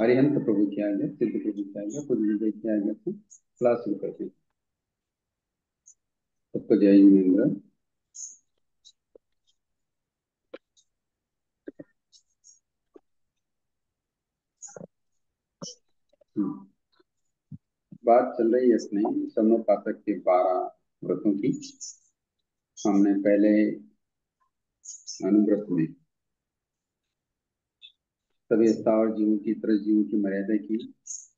अरिहंत प्रभु की आज्ञा, सिद्ध प्रभु की आज्ञा, पूज्य विजय की आज्ञा से क्लास शुरू करते हैं। सबको जय जिनेन्द्र। बात चल रही है अपने समोपासक के 12 व्रतों की। हमने पहले अनुव्रत में सभी स्थावर जीवों की, त्रस जीवों की मर्यादा की,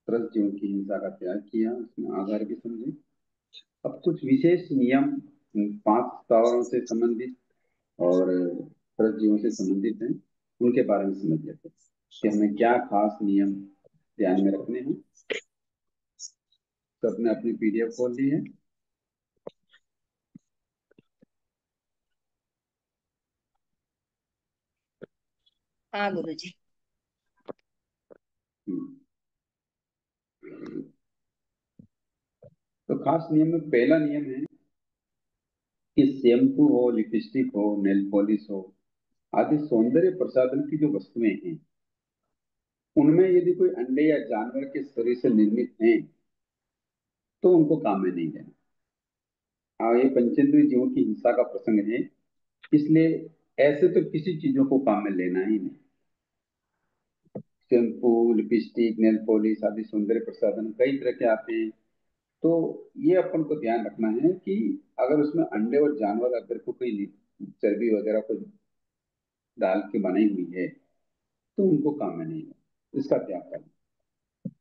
त्रस जीवों की हिंसा का त्याग किया, उसमें आधार भी समझे। अब कुछ विशेष नियम 5 स्थावरों से संबंधित और त्रस जीवों से संबंधित हैं, उनके बारे में समझ लेते हैं कि हमें क्या खास नियम ध्यान में रखने हैं। तो अपने अपनी पीडीएफ खोल ली है। हाँ गुरु जी। हम्म। तो खास नियम में पहला नियम है कि शैम्पू हो, लिपस्टिक हो, नेल पॉलिश हो आदि सौंदर्य प्रसाधन की जो वस्तुएं हैं, उनमें यदि कोई अंडे या जानवर के शरीर से निर्मित हैं तो उनको काम में नहीं लेना। हाँ, ये पंचेंद्रिय जीवों की हिंसा का प्रसंग है, इसलिए ऐसे तो किसी चीजों को काम में लेना ही नहीं। शैम्पू, लिपस्टिक, नेल पॉलिश आदि सौंदर्य प्रसाधन कई तरह के आते हैं। तो ये अपन को ध्यान रखना है कि अगर उसमें अंडे और जानवर अगर को कोई चर्बी वगैरह को डाल के बनाई हुई है तो उनको काम में नहीं है, इसका त्याग करना।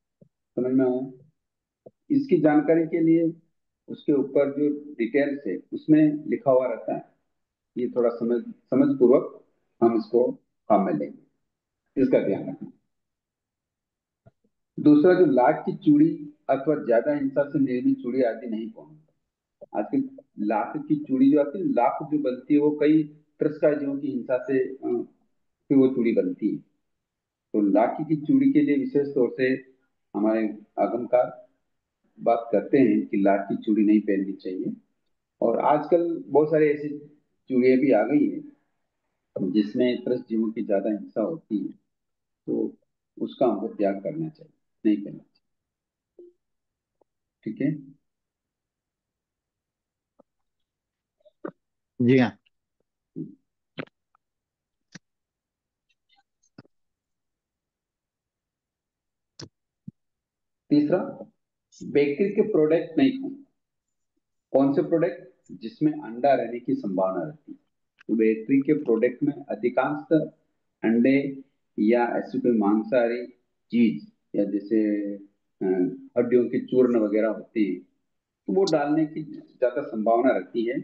समझ में आया? इसकी जानकारी के लिए उसके ऊपर जो डिटेल्स है उसमें लिखा हुआ रहता है, ये थोड़ा समझ समझ पूर्वक हम इसको काम में लेंगे, इसका ध्यान रखना। दूसरा, जो लाख की चूड़ी अथवा ज्यादा हिंसा से निर्मित चूड़ी आदि नहीं पहनना। आजकल लाख की चूड़ी जो आती है, लाख जो बनती है वो कई त्रस्ता जीवों की हिंसा से फिर वो चूड़ी बनती है। तो लाख की चूड़ी के लिए विशेष तौर से हमारे आगमकार बात करते हैं कि लाख की चूड़ी नहीं पहननी चाहिए। और आजकल बहुत सारे ऐसी चूड़ियां भी आ गई हैं जिसमें त्रस्त जीवों की ज्यादा हिंसा होती है, तो उसका हमको त्याग करना चाहिए, नहीं करना चाहिए। ठीक है। जी हाँ। तीसरा, बेकरी के प्रोडक्ट नहीं खाना। कौन से प्रोडक्ट? जिसमें अंडा रहने की संभावना रहती है। तो बेकरी के प्रोडक्ट में अधिकांश अंडे या ऐसी कोई मांसाहारी चीज या जैसे अ, हड्डियों के चूर्ण वगैरह होते हैं तो वो डालने की ज्यादा संभावना रहती है।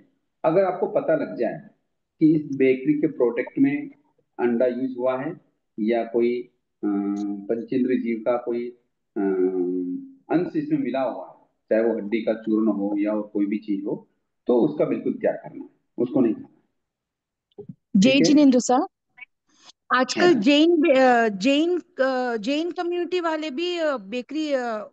अगर आपको पता लग जाए कि इस बेकरी के प्रोडक्ट में अंडा यूज हुआ है या कोई पंचेंद्रिय जीव का कोई अंश इसमें मिला हुआ है, चाहे वो हड्डी का चूर्ण हो या और कोई भी चीज हो, तो उसका बिल्कुल त्याग करना है, उसको नहीं खाना। ठीक जय है। जिनेन्द्र सर। आजकल हाँ। जैन कम्युनिटी वाले भी बेकरी,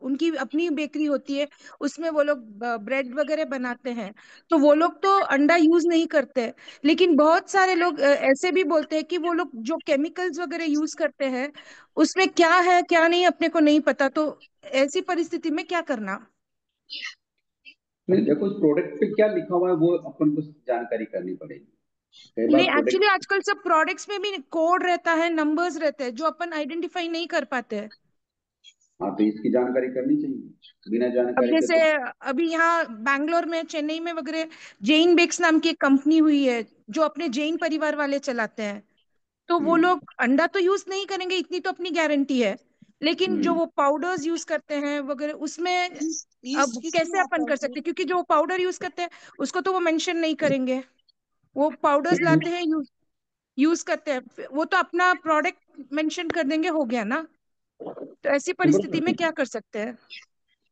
उनकी अपनी बेकरी होती है, उसमें वो लोग ब्रेड वगैरह बनाते हैं। तो वो लोग तो अंडा यूज नहीं करते, लेकिन बहुत सारे लोग ऐसे भी बोलते हैं कि वो लोग जो केमिकल्स वगैरह यूज करते हैं उसमें क्या है क्या नहीं अपने को नहीं पता। तो ऐसी परिस्थिति में क्या करना? नहीं, देखो उस प्रोडक्ट पे क्या लिखा हुआ है वो अपन को जानकारी करनी पड़ेगी। कई बार नहीं, एक्चुअली प्रोडक्ट। आजकल सब प्रोडक्ट्स में भी कोड रहता है, नंबर्स रहते हैं जो अपन आइडेंटिफाई नहीं कर पाते हैं। हाँ, तो इसकी जानकारी करनी चाहिए, बिना अब जानकारी के जैसे तो। अभी यहाँ बैंगलोर में, चेन्नई में वगैरह जैन बेक्स नाम की एक कंपनी हुई है जो अपने जैन परिवार वाले चलाते हैं। तो वो हम्म। लोग अंडा तो यूज नहीं करेंगे, इतनी तो अपनी गारंटी है। लेकिन जो हम्म। वो पाउडर्स यूज करते हैं वगैरह उसमें अब कैसे अपन कर सकते हैं? क्योंकि जो पाउडर यूज करते हैं उसको तो वो मेंशन नहीं करेंगे। वो पाउडर्स लाते हैं, यूज करते हैं, वो तो अपना प्रोडक्ट मेंशन कर देंगे, हो गया ना। तो ऐसी परिस्थिति में क्या कर सकते हैं?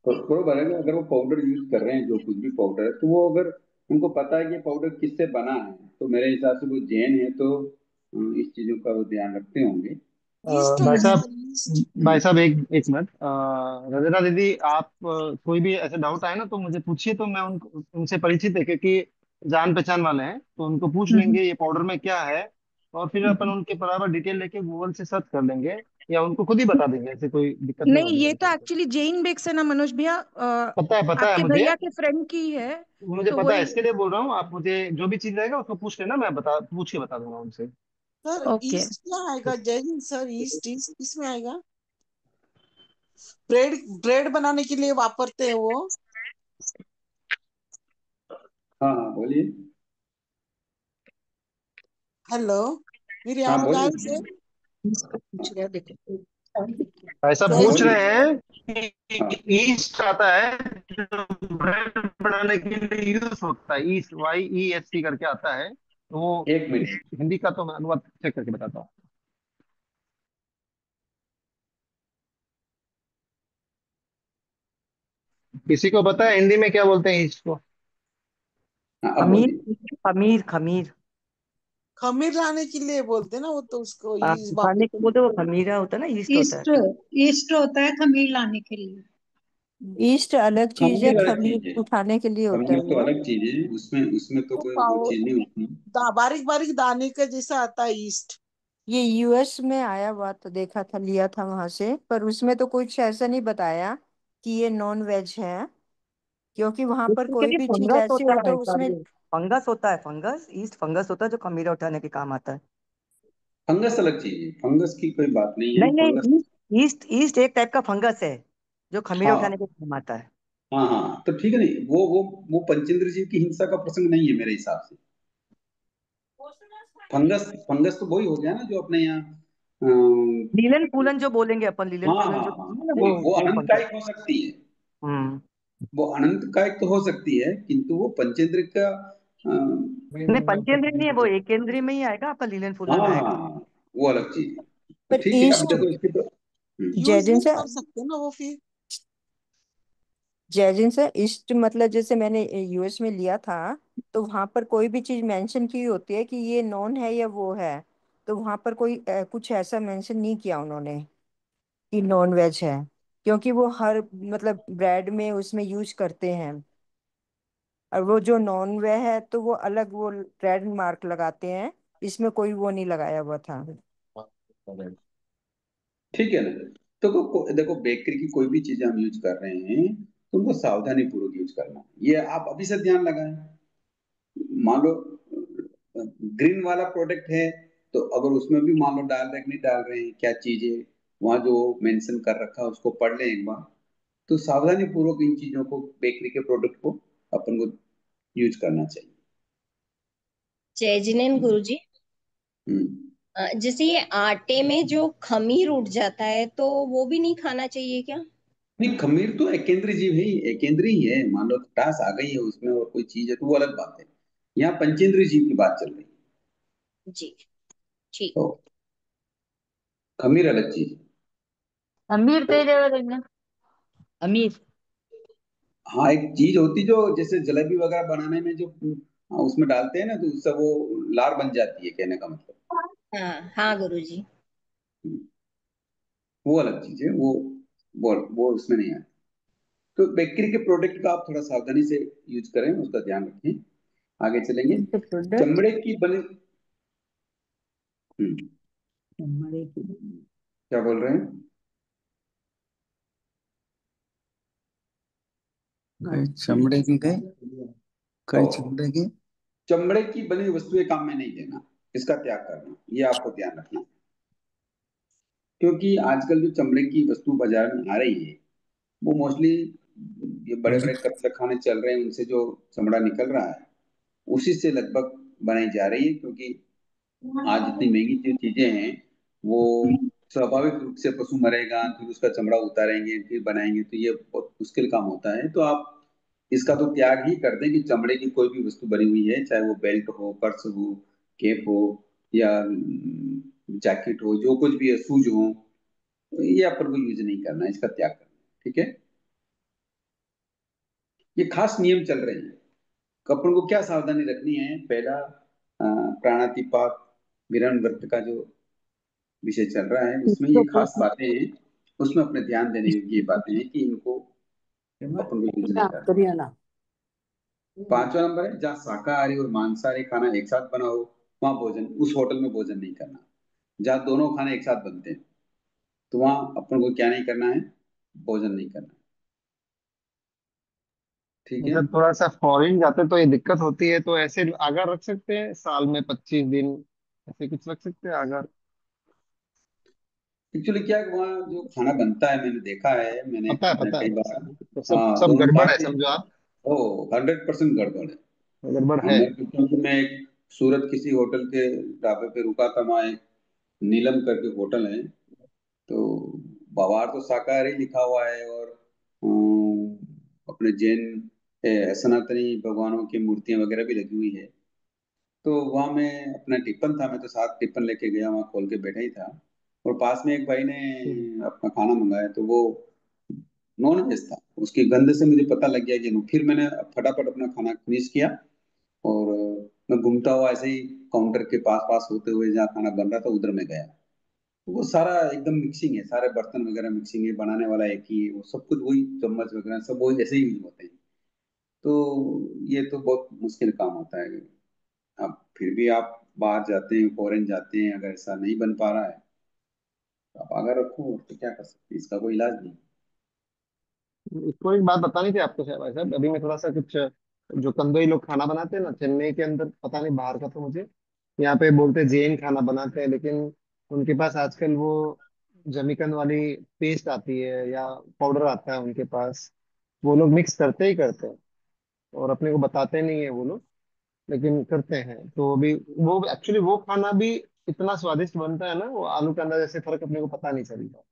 बरोबर है कि अगर वो पाउडर यूज कर रहे हैं, जो कुछ भी पाउडर है, तो वो अगर उनको पता है कि पाउडर किससे बना है, तो मेरे हिसाब से वो जैन है तो इस चीजों का वो ध्यान रखते होंगे। भाई हम्म। साहब, भाई हम्म। साहब एक एक मिनट। रजना दीदी, आप कोई भी ऐसे डाउट आए ना तो मुझे पूछिए, तो मैं उनसे परिचित है, क्योंकि जान पहचान वाले हैं, तो उनको पूछ हम्म। लेंगे ये पाउडर में क्या है, और फिर अपन हम्म। उनके बराबर डिटेल लेके गूगल से सर्च कर लेंगे। या उनको खुद ही बता देंगे, ऐसे कोई दिक्कत नहीं नहीं, होगी ये मेरे तो ख्याल से। एक्चुअली जैन बेक्स है ना मनोज भैया, पता है आपके मुझे। भैया के फ्रेंड की है। मुझे तो पता है, वही। इसके लिए बोल रहा हूँ। आप मुझे जो भी चीज रहेगा उसको पूछ लेना, मैं बता पूछ के बता दूंगा उनसे। Sir okay. ईस्ट क्या आएगा, जय हिंद सर, ईस्ट ईस्ट किसमें आएगा? ब्रेड ब्रेड बनाने के लिए वापरते हैं वो। हाँ हाँ बोलिए। हेलो, मेरी हाँ आवाज आ रही बोलिए। है? इसको पूछ रहा है, देखो। ऐसा जय पूछ हिंद। रहे बोलिए। हैं हाँ कि ईस्ट आता है जो ब्रेड बनाने के लिए यूज होता है, ईस्ट, YEST करके आता है, तो वो एक इस मिनट। हिंदी का तो मैं अनुवाद चेक करके बताता हूँ। किसी को पता है हिंदी में क्या बोलते हैं ईस्ट को? हाँ अब खमीर। बोलिए। खमीर खमीर। खमीर लाने के लिए बोलते हैं ना वो, तो उसको आप ईस्ट खाने वापस। को बोलते हो, वो खमीरा होता है ना, ईस्ट होता है। ईस्ट ईस्ट होता है खमीर लाने के लिए। ईस्ट अलग चीज है, खमीर अलग चीज है। खमीर उठाने के लिए होता है खमीर तो वो। अलग चीज है, उसमें उसमें तो वो कोई वो पाव चीज नहीं होती। बारीक बारीक दाने का जैसा आता है ईस्ट। ये यूएस में आया हुआ तो देखा था, लिया था वहां से, पर उसमें तो कुछ ऐसा नहीं बताया कि ये नॉन वेज है, क्योंकि वहां पर उसमें कोई क्योंकि भी चीज फंगस ऐसी होता हो है तो उसमें। कार्य। फंगस होता है, फंगस, ईस्ट फंगस होता है जो खमीरा उठाने के काम आता है। फंगस अलग चीज है, फंगस की कोई बात नहीं है, नहीं फंगस। नहीं, ईस्ट ईस्ट ईस्ट एक टाइप का फंगस है जो खमीरा हाँ उठाने के काम आता है। हाँ हाँ, तो ठीक है। नहीं वो पंचेंद्र जीव की हिंसा का प्रसंग नहीं है मेरे हिसाब से। फंगस फंगस तो वही हो गया ना जो अपने यहाँ लीलन फूलन जो बोलेंगे अपन, लीलन हाँ फूलन हाँ जो हाँ, बोलेंगे ना, नहीं वो वो अनंत फंगस। कायिक हो सकती है। हम्म। वो अनंत कायिक तो हो सकती है, किंतु वो पंचेंद्र का नहीं, पंचेंद्रीय नहीं है वो, एक केंद्रीय में ही आएगा, आपका लीलन हाँ फूलन में हाँ आएगा। हाँ, वो अलग चीज है। तो पर ठीक है, अब ईस्ट, देखो इसकी तो यूज जैजिन नहीं से, कर सकते ना वो फिर। जैजिन से ईस्ट मतलब जैसे मैंने यूएस में लिया था, तो वहां पर कोई भी चीज मेंशन की होती है कि ये नॉन है या वो है, तो वहां पर कोई कुछ ऐसा मेंशन नहीं किया उन्होंने कि नॉन वेज है, क्योंकि वो हर मतलब ब्रेड में उसमें यूज करते हैं। और वो जो नॉन वेज है तो वो अलग, वो रेड मार्क लगाते हैं, इसमें कोई वो नहीं लगाया हुआ था। ठीक है ना। तो देखो बेकरी की कोई भी चीजें हम यूज कर रहे हैं तो उनको सावधानी पूर्वक यूज करना, ये आप अभी से ध्यान लगाएं। मान लो ग्रीन वाला प्रोडक्ट है, तो अगर उसमें भी मान लो डाल रहे नहीं डाल रहे हैं क्या चीज है, वहां जो मेंशन कर रखा है उसको पढ़ लें एक बार। तो सावधानी पूर्वक इन चीजों को, बेकरी के प्रोडक्ट को अपन को यूज करना चाहिए। जय जिनेन गुरुजी। हम्म। जैसे ये आटे में जो खमीर उठ जाता है तो वो भी नहीं खाना चाहिए क्या? नहीं, खमीर तो एकेंद्रीय जीव है ही, एकेंद्रीय ही है। मान लो खटास आ गई है उसमें और कोई चीज है तो वो अलग बात है। यहाँ पंचेंद्रीय जीव की बात चल रही है। जी, ठीक। तो खमीर अलग चीज है। अमीर तेज है अमीर। हाँ, एक चीज होती जो जैसे जलेबी वगैरह बनाने में जो उसमें डालते हैं ना, तो उससे वो लार बन जाती है, कहने का मतलब। हाँ हाँ गुरुजी। वो अलग चीज है। वो उसमें नहीं आता। तो बेकरी के प्रोडक्ट का आप थोड़ा सावधानी से यूज करें, उसका ध्यान रखें। आगे चलेंगे। प्रोडक्ट। चमड़े की बनी। क्या बोल रहे हैं? कई चमड़े की गए, तो कई चमड़े की। चमड़े की बनी वस्तुएं काम में नहीं लेना, इसका त्याग करना, ये आपको ध्यान रखना है। क्योंकि आजकल जो चमड़े की वस्तु बाजार में आ रही है, वो मोस्टली ये बड़े बड़े कत्लखाने चल रहे हैं, उनसे जो चमड़ा निकल रहा है उसी से लगभग बनाई जा रही है। क्योंकि आज इतनी महंगी जो चीजें हैं, वो स्वाभाविक रूप से पशु मरेगा फिर उसका चमड़ा उतारेंगे फिर बनाएंगे, तो ये बहुत मुश्किल काम होता है। तो आप इसका तो त्याग ही कर दें कि चमड़े की कोई भी वस्तु बनी हुई है, चाहे वो बेल्ट हो, पर्स हो, केप हो, या जैकेट हो, जो कुछ भी है, शूज हो, तो ये अपन को यूज नहीं करना है, इसका त्याग करना है। ठीक है। ये खास नियम चल रहे हैं। कपड़ों को क्या सावधानी रखनी है? पहला, प्राणातिपात विरन व्रत का जो विषय चल रहा है उसमें ये खास बातें हैं। उसमें अपने ध्यान देने योग्य ये बातें हैं कि इनको अपन को यूज नहीं करना। पांचवा नंबर है, जहाँ शाकाहारी और मांसाहारी खाना एक साथ बना हो, वहां भोजन, उस होटल में भोजन नहीं करना जहाँ दोनों खाने एक साथ बनते हैं। तो वहां अपन को क्या नहीं करना है, भोजन नहीं करना है। ठीक है। जब थोड़ा सा फॉरेन जाते तो ये दिक्कत होती है, तो ऐसे अगर रख सकते हैं साल में 25 दिन, ऐसे कुछ रख सकते हैं अगर। एक्चुअली क्या है कि वहाँ जो खाना बनता है, मैंने देखा है, मैंने पता है कई पता बार, है, तो सब हाँ, सब तो गड़बड़ है काफी, समझो आप। ओ 100% गड़बड़ है। गड़बड़ है। हमें, क्योंकि मैं एक सूरत किसी होटल के ढाबे पे रुका था, वहाँ एक नीलम करके होटल है, तो बाहर तो शाकाहारी लिखा हुआ है, और अपने जैन सनातनी भगवानों की मूर्तियां वगैरह भी लगी हुई है। तो वहाँ मैं अपना टिफिन था, मैं तो साथ टिफिन लेके गया, वहाँ खोल के बैठा ही था, और पास में एक भाई ने अपना खाना मंगाया, तो वो नॉन वेज था। उसकी गंध से मुझे पता लग गया कि नो, फिर मैंने फटाफट अपना खाना फिनिश किया, और मैं घूमता हुआ ऐसे ही काउंटर के पास पास होते हुए जहाँ खाना बन रहा था उधर में गया। वो सारा एकदम मिक्सिंग है, सारे बर्तन वगैरह मिक्सिंग है, बनाने वाला एक ही है, वो सब कुछ वही, चम्मच वगैरह सब वही ऐसे ही यूज होते हैं। तो ये तो बहुत मुश्किल काम होता है। अब फिर भी आप बाहर जाते हैं, फॉरेन जाते हैं, अगर ऐसा नहीं बन पा रहा है तो आप आगे रखो, और तो क्या कर सकते हैं, इसका कोई इलाज नहीं। इसको एक बात बतानी थी आपको शायद भाई साहब, अभी मैं थोड़ा सा कुछ, जो कंदोई लोग खाना बनाते हैं ना चेन्नई के अंदर, पता नहीं बाहर का तो मुझे, यहाँ पे बोलते हैं जैन खाना बनाते हैं, लेकिन उनके पास आजकल वो जमीकंद वाली पेस्ट आती है या पाउडर आता है उनके पास, वो लोग मिक्स करते ही करते हैं, और अपने को बताते नहीं है वो लोग, लेकिन करते हैं। तो अभी वो एक्चुअली वो खाना भी इतना स्वादिष्ट बनता है ना, वो आलू के अंदर जैसे फर्क अपने को पता नहीं चलता।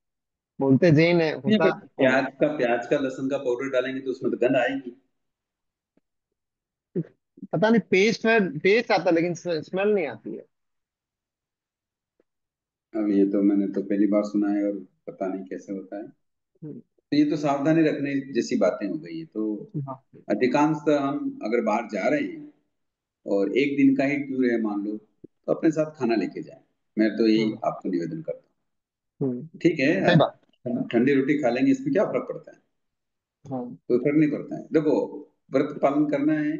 बोलते जैन है, नहीं, होता पर है। प्याज का लहसुन का पाउडर डालेंगे तो उसमें तो गंध आएगी। पता नहीं, पेस्ट है, टेस्ट आता है लेकिन स्मेल नहीं आती है। अब ये तो मैंने तो पहली बार सुना है, और पता नहीं कैसे होता है। हम्म, तो ये तो सावधानी रखने जैसी बातें हो गई है। तो हाँ। अधिकांशतः हम अगर बाहर जा रहे हैं और एक दिन का ही टूर है मान लो, तो अपने साथ खाना लेके जाएं। मैं तो यही हम्म, आपको निवेदन करता हम्म, हूँ। ठीक है, सही बात। ठंडी रोटी खा लेंगे, इसमें क्या फर्क पड़ता है? हाँ। कोई फर्क नहीं पड़ता है। देखो, व्रत पालन करना है,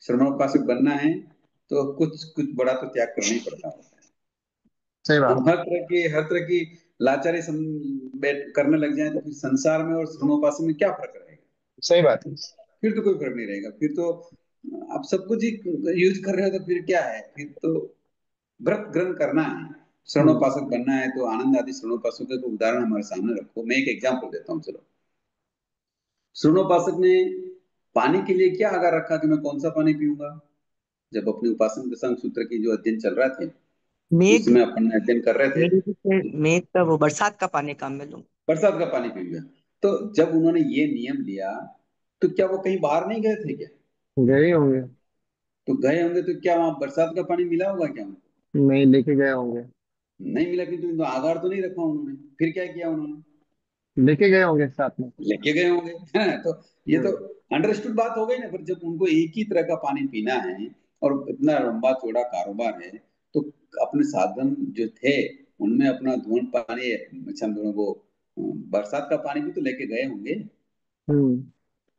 श्रवणोपासक बनना है, तो कुछ कुछ बड़ा तो त्याग करना ही पड़ता होता है। सही हम बात। हर तरह की लाचारी करने लग जाए, तो फिर संसार में और श्रवणोपासक में क्या फर्क रहेगा? सही बात है। फिर तो कोई फर्क नहीं रहेगा। फिर तो आप सब कुछ ही यूज कर रहे हो, तो फिर क्या है? फिर तो व्रत ग्रहण करना है, हम्म, श्रवणोपासक बनना है, तो आनंद आदि श्रवणोपासक का उदाहरण हमारे सामने रखो। मैं एक एग्जाम्पल देता हूँ, चलो। श्रवणोपासक ने पानी के लिए क्या आगार रखा कि मैं कौन सा पानी पीऊंगा? जब अपने उपासना दशम सूत्र की जो अध्ययन चल रहा थे, मेघ उसमें अपन अध्ययन कर रहे थे, मेघ मेघ का वो बरसात का पानी काम में लूं। बरसात का पानी पीऊंगा। तो जब उन्होंने ये नियम लिया, तो क्या वो कहीं बाहर नहीं गए थे क्या? गए होंगे। तो गए होंगे, तो क्या वहां बरसात का पानी मिला होगा क्या उनको? नहीं, लेके गए होंगे। नहीं मिला, क्योंकि तो आगार तो नहीं रखा उन्होंने। फिर क्या किया उन्होंने? लेके गए होंगे साथ में। लेके गए होंगे। है तो ये तो हम्म, अंडरस्टूड बात हो गई ना। पर जब उनको एक ही तरह का पानी पीना है, और इतना लंबा चौड़ा कारोबार है, तो अपने साधन जो थे उनमें अपना धुआं पानी, अच्छा दोनों वो बरसात का पानी भी तो लेके गए होंगे। हम्म,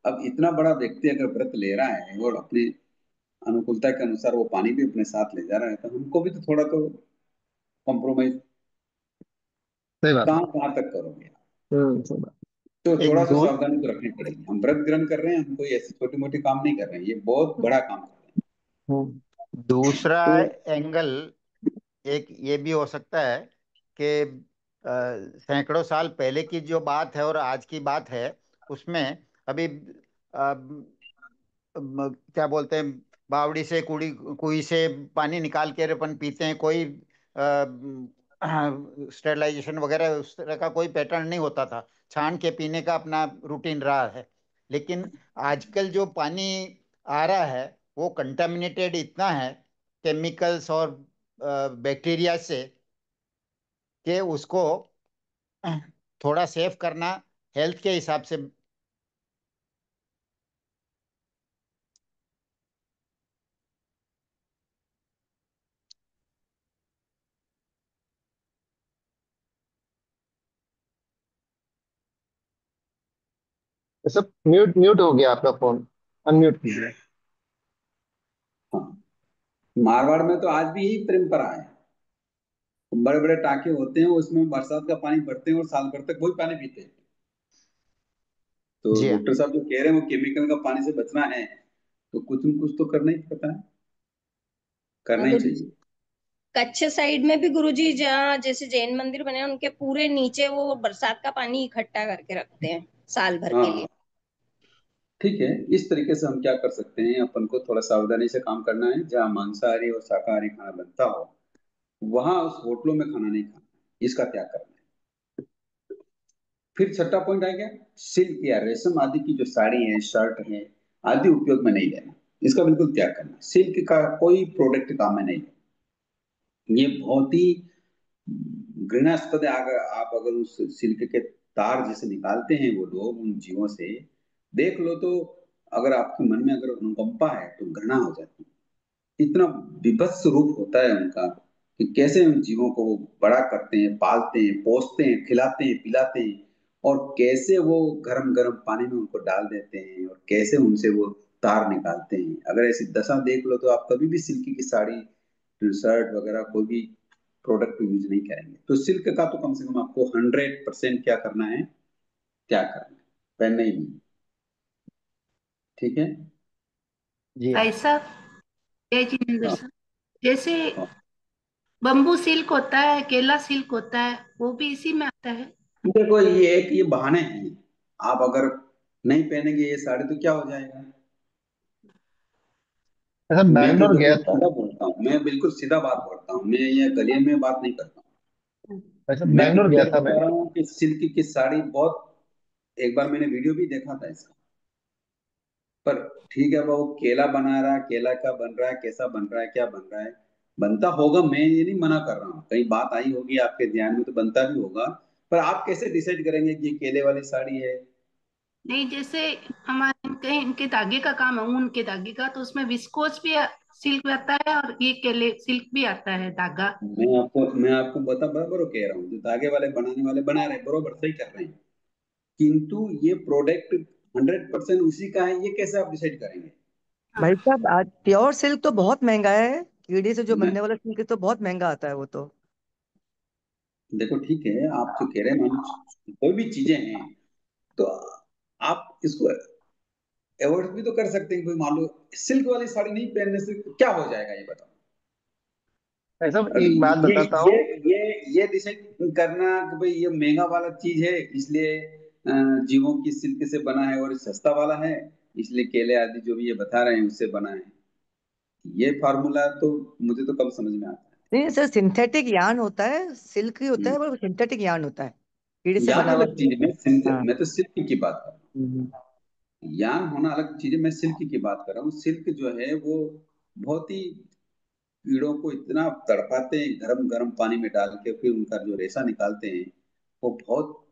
अब इतना बड़ा व्यक्ति अगर व्रत ले रहा है और अपनी अनुकूलता के अनुसार वो पानी भी अपने साथ ले जा रहा है, तो हमको भी तो थोड़ा तो कॉम्प्रोमाइज सही बात। कहाँ कहाँ तक करोगे? सही बात। तो थोड़ा एक सा दो। सावधानी तो रखनी पड़ेगी। हम व्रत ग्रहण कर रहे हैं, हम कोई ऐसे छोटे मोटे काम नहीं कर रहे हैं, ये बहुत बड़ा काम कर रहे हम्म, दूसरा हैं। एंगल एक ये भी हो सकता है कि सैकड़ों साल पहले की जो बात है और आज की बात है, उसमें अभी क्या बोलते हैं, बावड़ी से कुड़ी कुई से पानी निकाल के अपन पीते हैं, कोई स्टेरलाइजेशन वगैरह उस तरह का कोई पैटर्न नहीं होता था, छान के पीने का अपना रूटीन रहा है। लेकिन आजकल जो पानी आ रहा है वो कंटामिनेटेड इतना है केमिकल्स और बैक्टीरिया से, कि उसको थोड़ा सेव करना हेल्थ के हिसाब से। तो सब म्यूट म्यूट हो गया आपका फोन, अनम्यूट कीजिए। हाँ, मारवाड़ में तो आज भी यही परंपरा है। बड़े बड़े टाके होते हैं, उसमें बरसात का पानी भरते हैं और साल भर तक वही पानी पीते हैं। तो जी हाँ। डॉक्टर साहब जो कह रहे हैं वो केमिकल का पानी से बचना है, तो कुछ न कुछ तो करना ही पड़ता है, करना हाँ, ही तो चाहिए। कच्छ साइड में भी गुरुजी जहाँ जैसे जैन मंदिर बने हैं उनके पूरे नीचे वो बरसात का पानी इकट्ठा करके रखते हैं साल भर के हाँ लिए। ठीक है, इस तरीके से हम क्या कर सकते हैं, अपन को थोड़ा सावधानी से काम करना है। जहाँ मांसाहारी और शाकाहारी खाना बनता हो वहां उस होटलों में खाना नहीं खाना है, इसका त्याग करना है। फिर छठा पॉइंट आ गया, सिल्क या रेशम आदि की जो साड़ी है, शर्ट है आदि उपयोग में नहीं लेना, इसका बिल्कुल त्याग करना है। सिल्क का कोई प्रोडक्ट काम में नहीं लेना, ये बहुत ही घृणास्पद है। अगर आप अगर उस सिल्क के तार जैसे निकालते हैं वो लोग उन जीवों से, देख लो तो अगर आपके मन में अगर अनुकंपा है तो घृणा हो जाती है। इतना विभत्स रूप होता है उनका कि कैसे उन जीवों को वो बड़ा करते हैं, पालते हैं, पोसते हैं, खिलाते हैं, पिलाते हैं, और कैसे वो गरम गरम पानी में उनको डाल देते हैं और कैसे उनसे वो तार निकालते हैं। अगर ऐसी दशा देख लो तो आप कभी भी सिल्की की साड़ी, शर्ट वगैरह कोई भी प्रोडक्ट यूज नहीं करेंगे। तो सिल्क का तो कम से कम आपको 100% क्या करना है, त्याग करना है, पहनना ही नहीं। ठीक है। जी हाँ। भाई साहब, जय जितेंद्र हाँ सर, जैसे हाँ। बम्बू सिल्क होता है, केला सिल्क होता है, वो भी इसी में आता है। देखो ये बहाने हैं। आप अगर नहीं पहनेंगे ये साड़ी तो क्या हो जाएगा। ऐसा मैं तो बैंगलोर गया बिल्कुल था। सीधा बोलता हूँ, मैं बिल्कुल सीधा बात बोलता हूँ, मैं ये गलिये में बात नहीं करता हूँ। वैसे मैं बैंगलोर गया पिक्चर था मैं। बता रहा हूँ कि सिल्क की साड़ी बहुत, एक बार मैंने वीडियो भी देखा था इसका। पर ठीक है, वो केला बना रहा है, केला का बन रहा है, कैसा बन रहा है, क्या बन रहा है, बनता होगा, मैं ये नहीं मना कर रहा हूँ, कहीं बात आई होगी आपके ध्यान में तो बनता भी होगा। पर आप कैसे डिसाइड करेंगे कि ये केले वाली साड़ी है। नहीं, जैसे हमारे इनके धागे का काम है, ऊन के धागे का, तो उसमें विस्कोस भी सिल्क भी आता है और ये केले सिल्क भी आता है धागा। मैं आपको बराबर कह रहा हूँ, जो धागे वाले बनाने वाले बना रहे हैं, बरोबर सही कर रहे हैं, किंतु ये प्रोडक्ट 100% उसी का है, ये कैसे आप डिसाइड करेंगे। हाँ। भाई साहब, आज प्योर सिल्क तो बहुत महंगा है। कीड़े से जो मैं बनने वाला सिल्क है तो बहुत महंगा आता है वो तो। देखो ठीक है, आप जो कह रहे हैं, मान लो कोई भी चीजें हैं तो आप इसको अवॉइड भी तो कर सकते हैं। कोई मान लो सिल्क वाली साड़ी नहीं पहनने से क्या हो जाएगा, ये बताओ। ऐसा अभी एक बात ये बताता ये हूँ। ये डिसाइड करना कि भाई ये महंगा वाला चीज है इसलिए जीवों की सिल्क से बना है, और ये सस्ता वाला है इसलिए केले आदि जो भी ये बता रहे हैं उससे बना है, ये फार्मूला तो मुझे तो कम समझ में आता नहीं सर, सिंथेटिक यार्न होता है, सिल्क ही होता है। है, पर सिंथेटिक यार्न होता है, कीड़े से यान बना हुआ अलग चीज नहीं है, मैं है। हाँ। मैं तो सिल्क की बात कर रहा हम्म। हूँ, यान होना अलग चीज है, मैं सिल्क की बात कर रहा हूँ। सिल्क जो है वो बहुत ही कीड़ों को इतना तड़पाते हैं गरम गरम पानी में डाल के, फिर उनका जो रेशा निकालते हैं, वो बहुत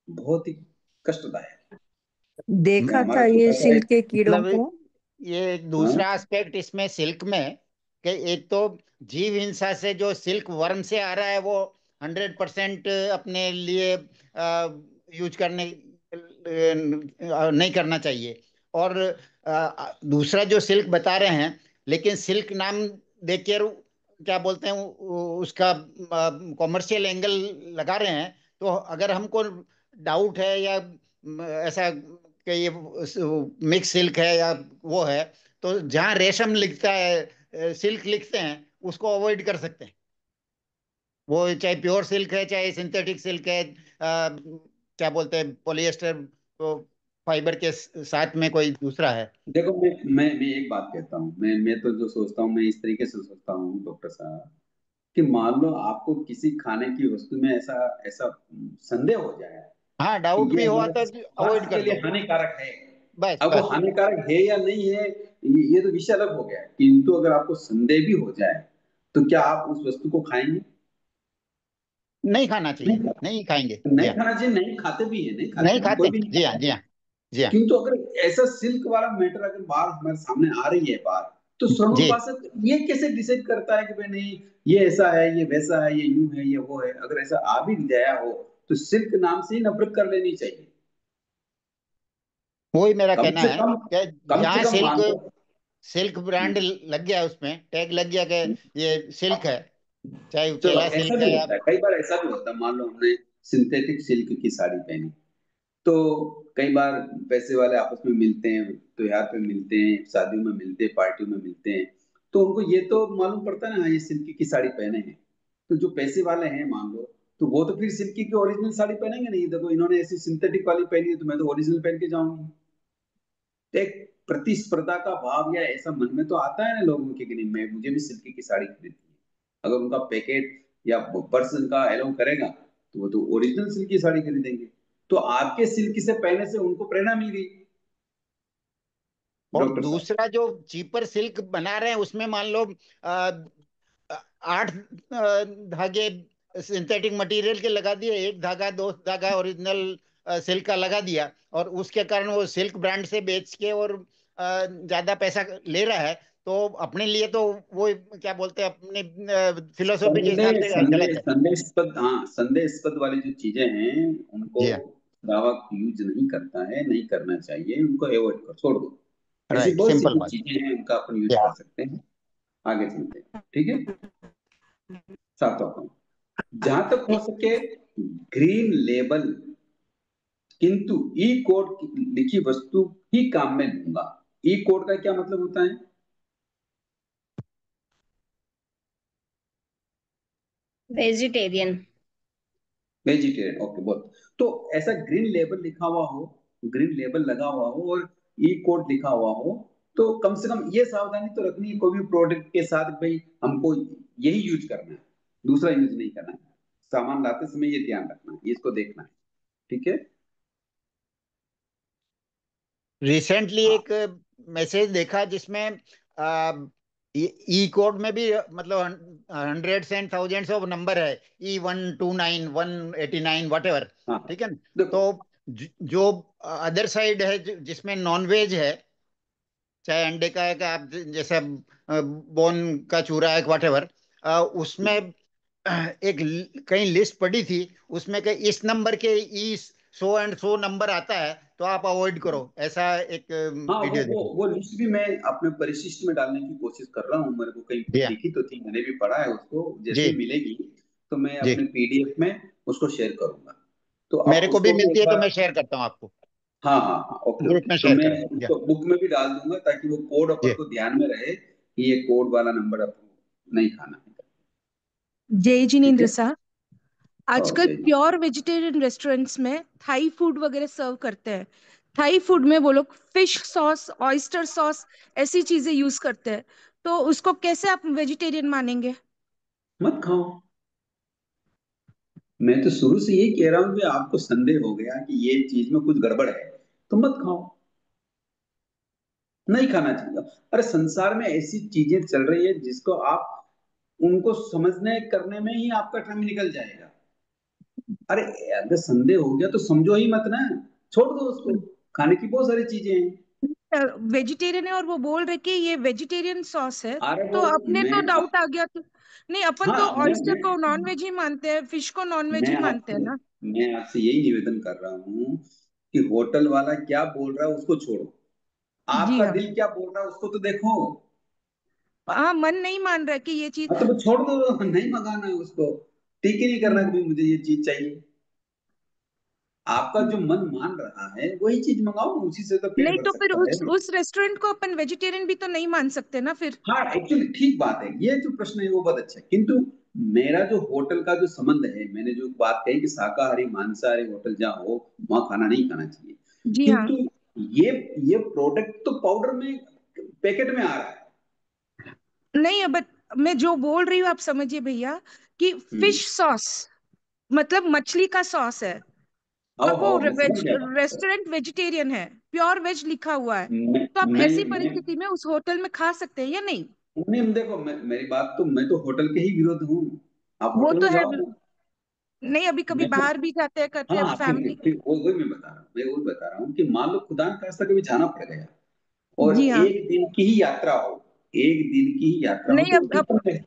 बहुत ही कष्टदायक है। देखा हमारा था ये छोटा सा सिल्क एक, के कीड़ों मतलब को। ये एक हाँ, दूसरा एस्पेक्ट इसमें सिल्क में, कि एक तो जीव हिंसा से जो सिल्क वर्म से आ रहा है वो 100% अपने लिए यूज करने नहीं करना चाहिए। और दूसरा जो सिल्क बता रहे हैं, लेकिन सिल्क नाम देकर क्या बोलते हैं उसका कॉमर्शियल एंगल लगा रहे हैं। तो अगर हमको डाउट है या ऐसा कि ये मिक्स सिल्क है या वो है, तो जहाँ रेशम लिखता है, सिल्क लिखते हैं, उसको अवॉइड कर सकते हैं। वो चाहे प्योर सिल्क है चाहे सिंथेटिक सिल्क है, क्या बोलते हैं पॉलिएस्टर तो फाइबर के साथ में कोई दूसरा है। देखो मैं एक बात कहता हूँ, मैं तो जो सोचता हूँ मैं इस तरीके से सोचता हूँ डॉक्टर साहब, कि मान लो आपको किसी खाने की वस्तु में ऐसा ऐसा संदेह हो जाए हाँ, कि डाउट ये भी हुआ हमारे तो अवॉइड स्वास्थ्य के कर लिए दो। हानिकारक है। बस अब वो बस। हानिकारक है या नहीं है, ये तो विषय अलग हो गया है, किंतु अगर आपको संदेह भी हो जाए तो क्या आप उस वस्तु को खाएंगे। नहीं खाना नहीं चाहिए, खाते, नहीं खाएंगे, जी नहीं हाँ। खाना चाहिए, नहीं खाते भी है, नहीं खाते नहीं हैं, कोई खाते, भी नहीं जी हाँ, खाता है। जी हाँ, जी हाँ। किंतु अगर ऐसा सिल्क वाला मैटर अगर बात हमारे सामने आ रही है बात, तो जी श्रवणोपासक ये कैसे डिसाइड करता है कि भाई नहीं ये ऐसा है, ये वैसा है, ये यूं है, ये वो है। अगर ऐसा आ भी गया हो तो सिल्क नाम से ही नफरत कर लेनी चाहिए। वही मेरा कम कहना से है कम, कि कम से जहाँ कम सिल्क मान लो। सिल्क ब्रांड लग गया, उसमें टैग लग गया कि ये सिल्क है, चाहे चलो उचेला ऐसा सिल्क भी है होता है, कई बार ऐसा भी होता है, मान लो हमने सिंथेटिक सिल्क की साड़ी पहनी, तो कई बार पैसे वाले आपस में मिलते हैं, त्योहार पे मिलते हैं, शादियों में मिलते हैं, पार्टियों में मिलते हैं, तो उनको ये तो मालूम पड़ता है ना, हाँ, ये सिल्क की साड़ी पहने हैं। तो जो पैसे वाले हैं मान लो, तो वो तो फिर सिल्क की ओरिजिनल साड़ी पहनेंगे नहीं, देखो इन्होंने ऐसी सिंथेटिक वाली पहनी है तो मैं तो ओरिजिनल पहन के जाऊंगी। तो एक प्रतिस्पर्धा का भाव या ऐसा मन में तो आता है ना लोगों के कि नहीं, मैं मुझे भी सिल्क की साड़ी खरीदनी है। अगर उनका पैकेट या पर्सन का अलाउ करेगा तो वो तो ओरिजिनल सिल्क की साड़ी खरीदेंगे। तो आपके सिल्क से पहने से उनको प्रेरणा मिल गई। और डॉक्टर साहब, दूसरा जो चीपर सिल्क बना रहे हैं उसमें मान लो आ, 8 धागे सिंथेटिक मटेरियल के लगा दिए, एक धागा 2 धागा ओरिजिनल सिल्क का लगा दिया, और उसके कारण वो सिल्क ब्रांड से बेच के और ज्यादा पैसा ले रहा है। तो अपने लिए तो वो क्या बोलते हैं, अपने फिलोसॉफी के हिसाब संदेह से संदेह गलत है। संदेहास्पद, हाँ संदेहास्पद वाली जो चीजें हैं उनको जी हाँ। दावा यूज नहीं करता है, नहीं करना चाहिए, उनको अवॉइड कर छोड़ दो। ऐसी राइट, बहुत सी सिंपल कुछ बात। चीजें हैं उनका अपन यूज या कर सकते हैं। आगे चलते हैं, ठीक है। सातवां पॉइंट, जहां तक हो सके ग्रीन लेबल, किंतु ई कोड लिखी वस्तु ही काम में लूंगा। ई कोड का क्या मतलब होता है? वेजिटेरियन। वेजिटेरियन, ओके बहुत। तो ऐसा ग्रीन लेबल लिखा हुआ हो, ग्रीन लेबल लगा हुआ हो और ई कोड लिखा हुआ हो, तो कम से कम ये सावधानी तो रखनी है कोई भी प्रोडक्ट के साथ, भाई हमको यही यूज करना है, दूसरा यूज नहीं करना है। सामान लाते समय ये ध्यान रखना है, इसको देखना है, ठीक है। रिसेंटली हाँ एक मैसेज देखा जिसमें ई कोड में भी मतलब hundreds and thousands of number है, E129 189 वट एवर। हाँ, ठीक है ना? देखो, तो जो अदर साइड है जिसमें नॉन वेज है, चाहे अंडे का है, का आप जैसे बोन का चूरा है, वट एवर, उसमें एक कहीं लिस्ट पड़ी थी, उसमें कि इस नंबर के ई सो एंड सो नंबर आता है तो आप अवॉइड करो, ऐसा एक हाँ वो वीडियो वो देखी। वो लिस्ट भी मैं अपने परिशिष्ट में डालने की कोशिश कर रहा हूँ, मेरे को कहीं जी हाँ, दिखी तो थी, मैंने भी पढ़ा है उसको, जैसे ही जी मिलेगी तो मैं जी। अपने पीडीएफ में उसको शेयर करूंगा। तो मेरे आप को भी उसको भी मिलती एक है तो बार, मैं शेयर करता हूँ आपको, हाँ हाँ हाँ, ओके ग्रुप ओके, में तो शेयर मैं करेंगे। जी उसको बुक में भी डाल दूंगा ताकि वो कोड अपन जी को ध्यान में रहे कि ये कोड वाला नंबर अपन को नहीं खाना है। जय ठीक जिनेन्द्र है, सा, आजकल ओके जी। प्योर वेजिटेरियन रेस्टोरेंट्स में थाई फूड वगैरह सर्व करते हैं। थाई फूड में वो लोग फिश सॉस, ऑयस्टर सॉस, ऐसी चीजें यूज करते हैं। तो उसको कैसे आप वेजिटेरियन मानेंगे? मत खाओ। मैं तो शुरू से यही कह रहा हूँ कि आपको संदेह हो गया कि ये चीज में कुछ गड़बड़ है, तो मत खाओ, नहीं खाना चाहिए। अरे संसार में ऐसी चीजें चल रही है जिसको आप, उनको समझने करने में ही आपका टाइम निकल जाएगा। अरे अगर संदेह हो गया तो समझो ही मत ना, छोड़ दो उसको, खाने की बहुत सारी चीजें हैं। वेजिटेरियन है और वो बोल रहे कि ये वेजिटेरियन सॉस है, अरे तो वो अपने मैं तो डाउट आ गया। तो नहीं, अपन तो हाँ ऑयस्टर को नॉन वेज ही मानते हैं, फिश को नॉन वेज मैं ही मानते आपसे हैं ना। मैं आपसे यही निवेदन कर रहा हूँ कि होटल वाला क्या बोल रहा है उसको छोड़ो, जी आपका हाँ। दिल क्या बोल रहा है उसको तो देखो। हाँ, मन नहीं मान रहा कि ये चीज। हाँ तो वो छोड़ दो, नहीं मंगाना है उसको, ठीक ही नहीं करना कि भाई मुझे ये चीज चाहिए। आपका जो मन मान रहा है वही चीज मंगाओ, उसी से तो पेट नहीं भर तो फिर सकता है। उस रेस्टोरेंट को अपन वेजिटेरियन भी तो नहीं मान सकते ना फिर। हाँ एक्चुअली ठीक बात है, ये जो प्रश्न है वो बहुत अच्छा है, किंतु मेरा जो होटल का जो संबंध है, मैंने जो बात कही कि शाकाहारी मांसाहारी होटल जहाँ हो वहां खाना नहीं खाना चाहिए, जी हाँ। किंतु ये ये प्रोडक्ट तो पाउडर में, पैकेट में आ रहा है। नहीं, अब मैं जो बोल रही हूँ आप समझिए भैया, कि हम्म, फिश सॉस मतलब मछली का सॉस है, और आओ वो आओ मैं समझ गया बात को। रेस्टोरेंट वेजिटेरियन है, प्योर वेज लिखा हुआ है। मैं तो आप मैं ऐसी मैं परिस्थिति में उस होटल में खा सकते हैं या नहीं? नहीं देखो, मेरी बात तो, मैं तो होटल के ही विरोध हूँ। आप वो होटल तो में है। जाओ ना। नहीं, अभी कभी मैं तो, बाहर भी जाते हैं, करते हाँ हैं हाँ, ठीक फैमिली। ठीक ठीक, वो वही मैं बता रहा हूँ, मैं वही बता रहा हूँ कि मान लो खुदा न खास्ता कभी जाना पड़ गया और जी हाँ। एक दिन की ही यात्रा हो, एक दिन की ही यात्रा हो नहीं, तो अब ठीक है।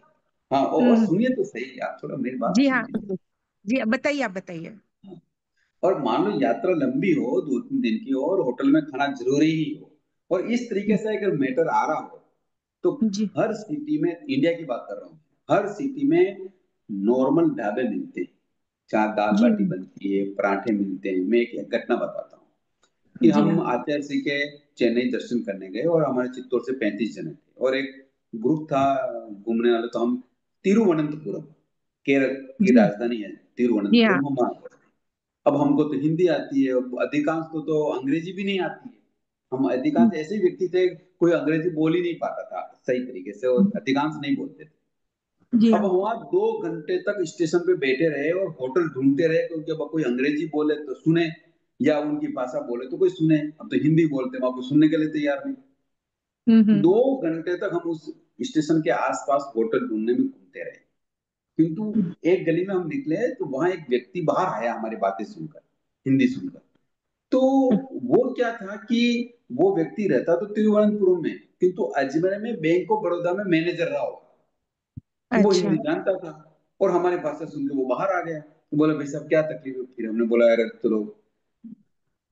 हाँ और हम्म, सुनिए तो सही, आप थोड़ा मेरी बात जी हाँ। सुनिए। जी, अब बताइए, आप बताइए। हाँ, और मान लो यात्रा लंबी हो, 2-3 दिन की हो और होटल में खाना जरूरी ही हो, और इस तरीके से अगर मैटर आ रहा हो, तो जी हर सिटी में, इंडिया की बात कर रहा हूँ, हर सिटी में नॉर्मल ढाबे मिलते हैं, जहाँ दाल जी बाटी हाँ। बनती है, पराठे मिलते हैं। मैं एक घटना बताता हूँ कि जी हम हाँ। आचार्य के चेन्नई दर्शन करने गए और हमारे चित्तौड़ से 35 जने थे और एक ग्रुप था घूमने वाले। तो हम तिरुवनंतपुरम, केरल की जी राजधानी है जी हाँ। तिरुवनंतपुरम, हम वहाँ गए। अब हमको तो हिंदी आती है, अधिकांश तो अंग्रेजी भी नहीं आती है। हम अधिकांश ऐसे व्यक्ति थे, कोई अंग्रेजी बोल ही नहीं पाता था सही तरीके से और अधिकांश नहीं बोलते थे। जी अब हाँ। हम वहाँ 2 घंटे तक स्टेशन पे बैठे रहे और होटल ढूंढते रहे, क्योंकि अब कोई अंग्रेजी बोले तो सुने या उनकी भाषा बोले तो कोई सुने। अब तो हिंदी बोलते, वहां कोई सुनने के लिए तैयार नहीं। हम्म। 2 घंटे तक हम उस स्टेशन के आसपास होटल ढूंढने में घूमते रहे, किंतु एक गली में हम निकले तो वहां एक व्यक्ति बाहर आया हमारी बातें सुनकर, हिंदी सुनकर। तो वो क्या था कि वो व्यक्ति रहता तो तिरुवनंतपुरम में, किंतु अजमेर में बैंक ऑफ बड़ौदा में मैनेजर रहा होगा। तो वो अच्छा। हिंदी जानता था और हमारी भाषा सुन के वो बाहर आ गया। तो बोला भाई साहब क्या तकलीफ है? फिर हमने बोला अरे चलो,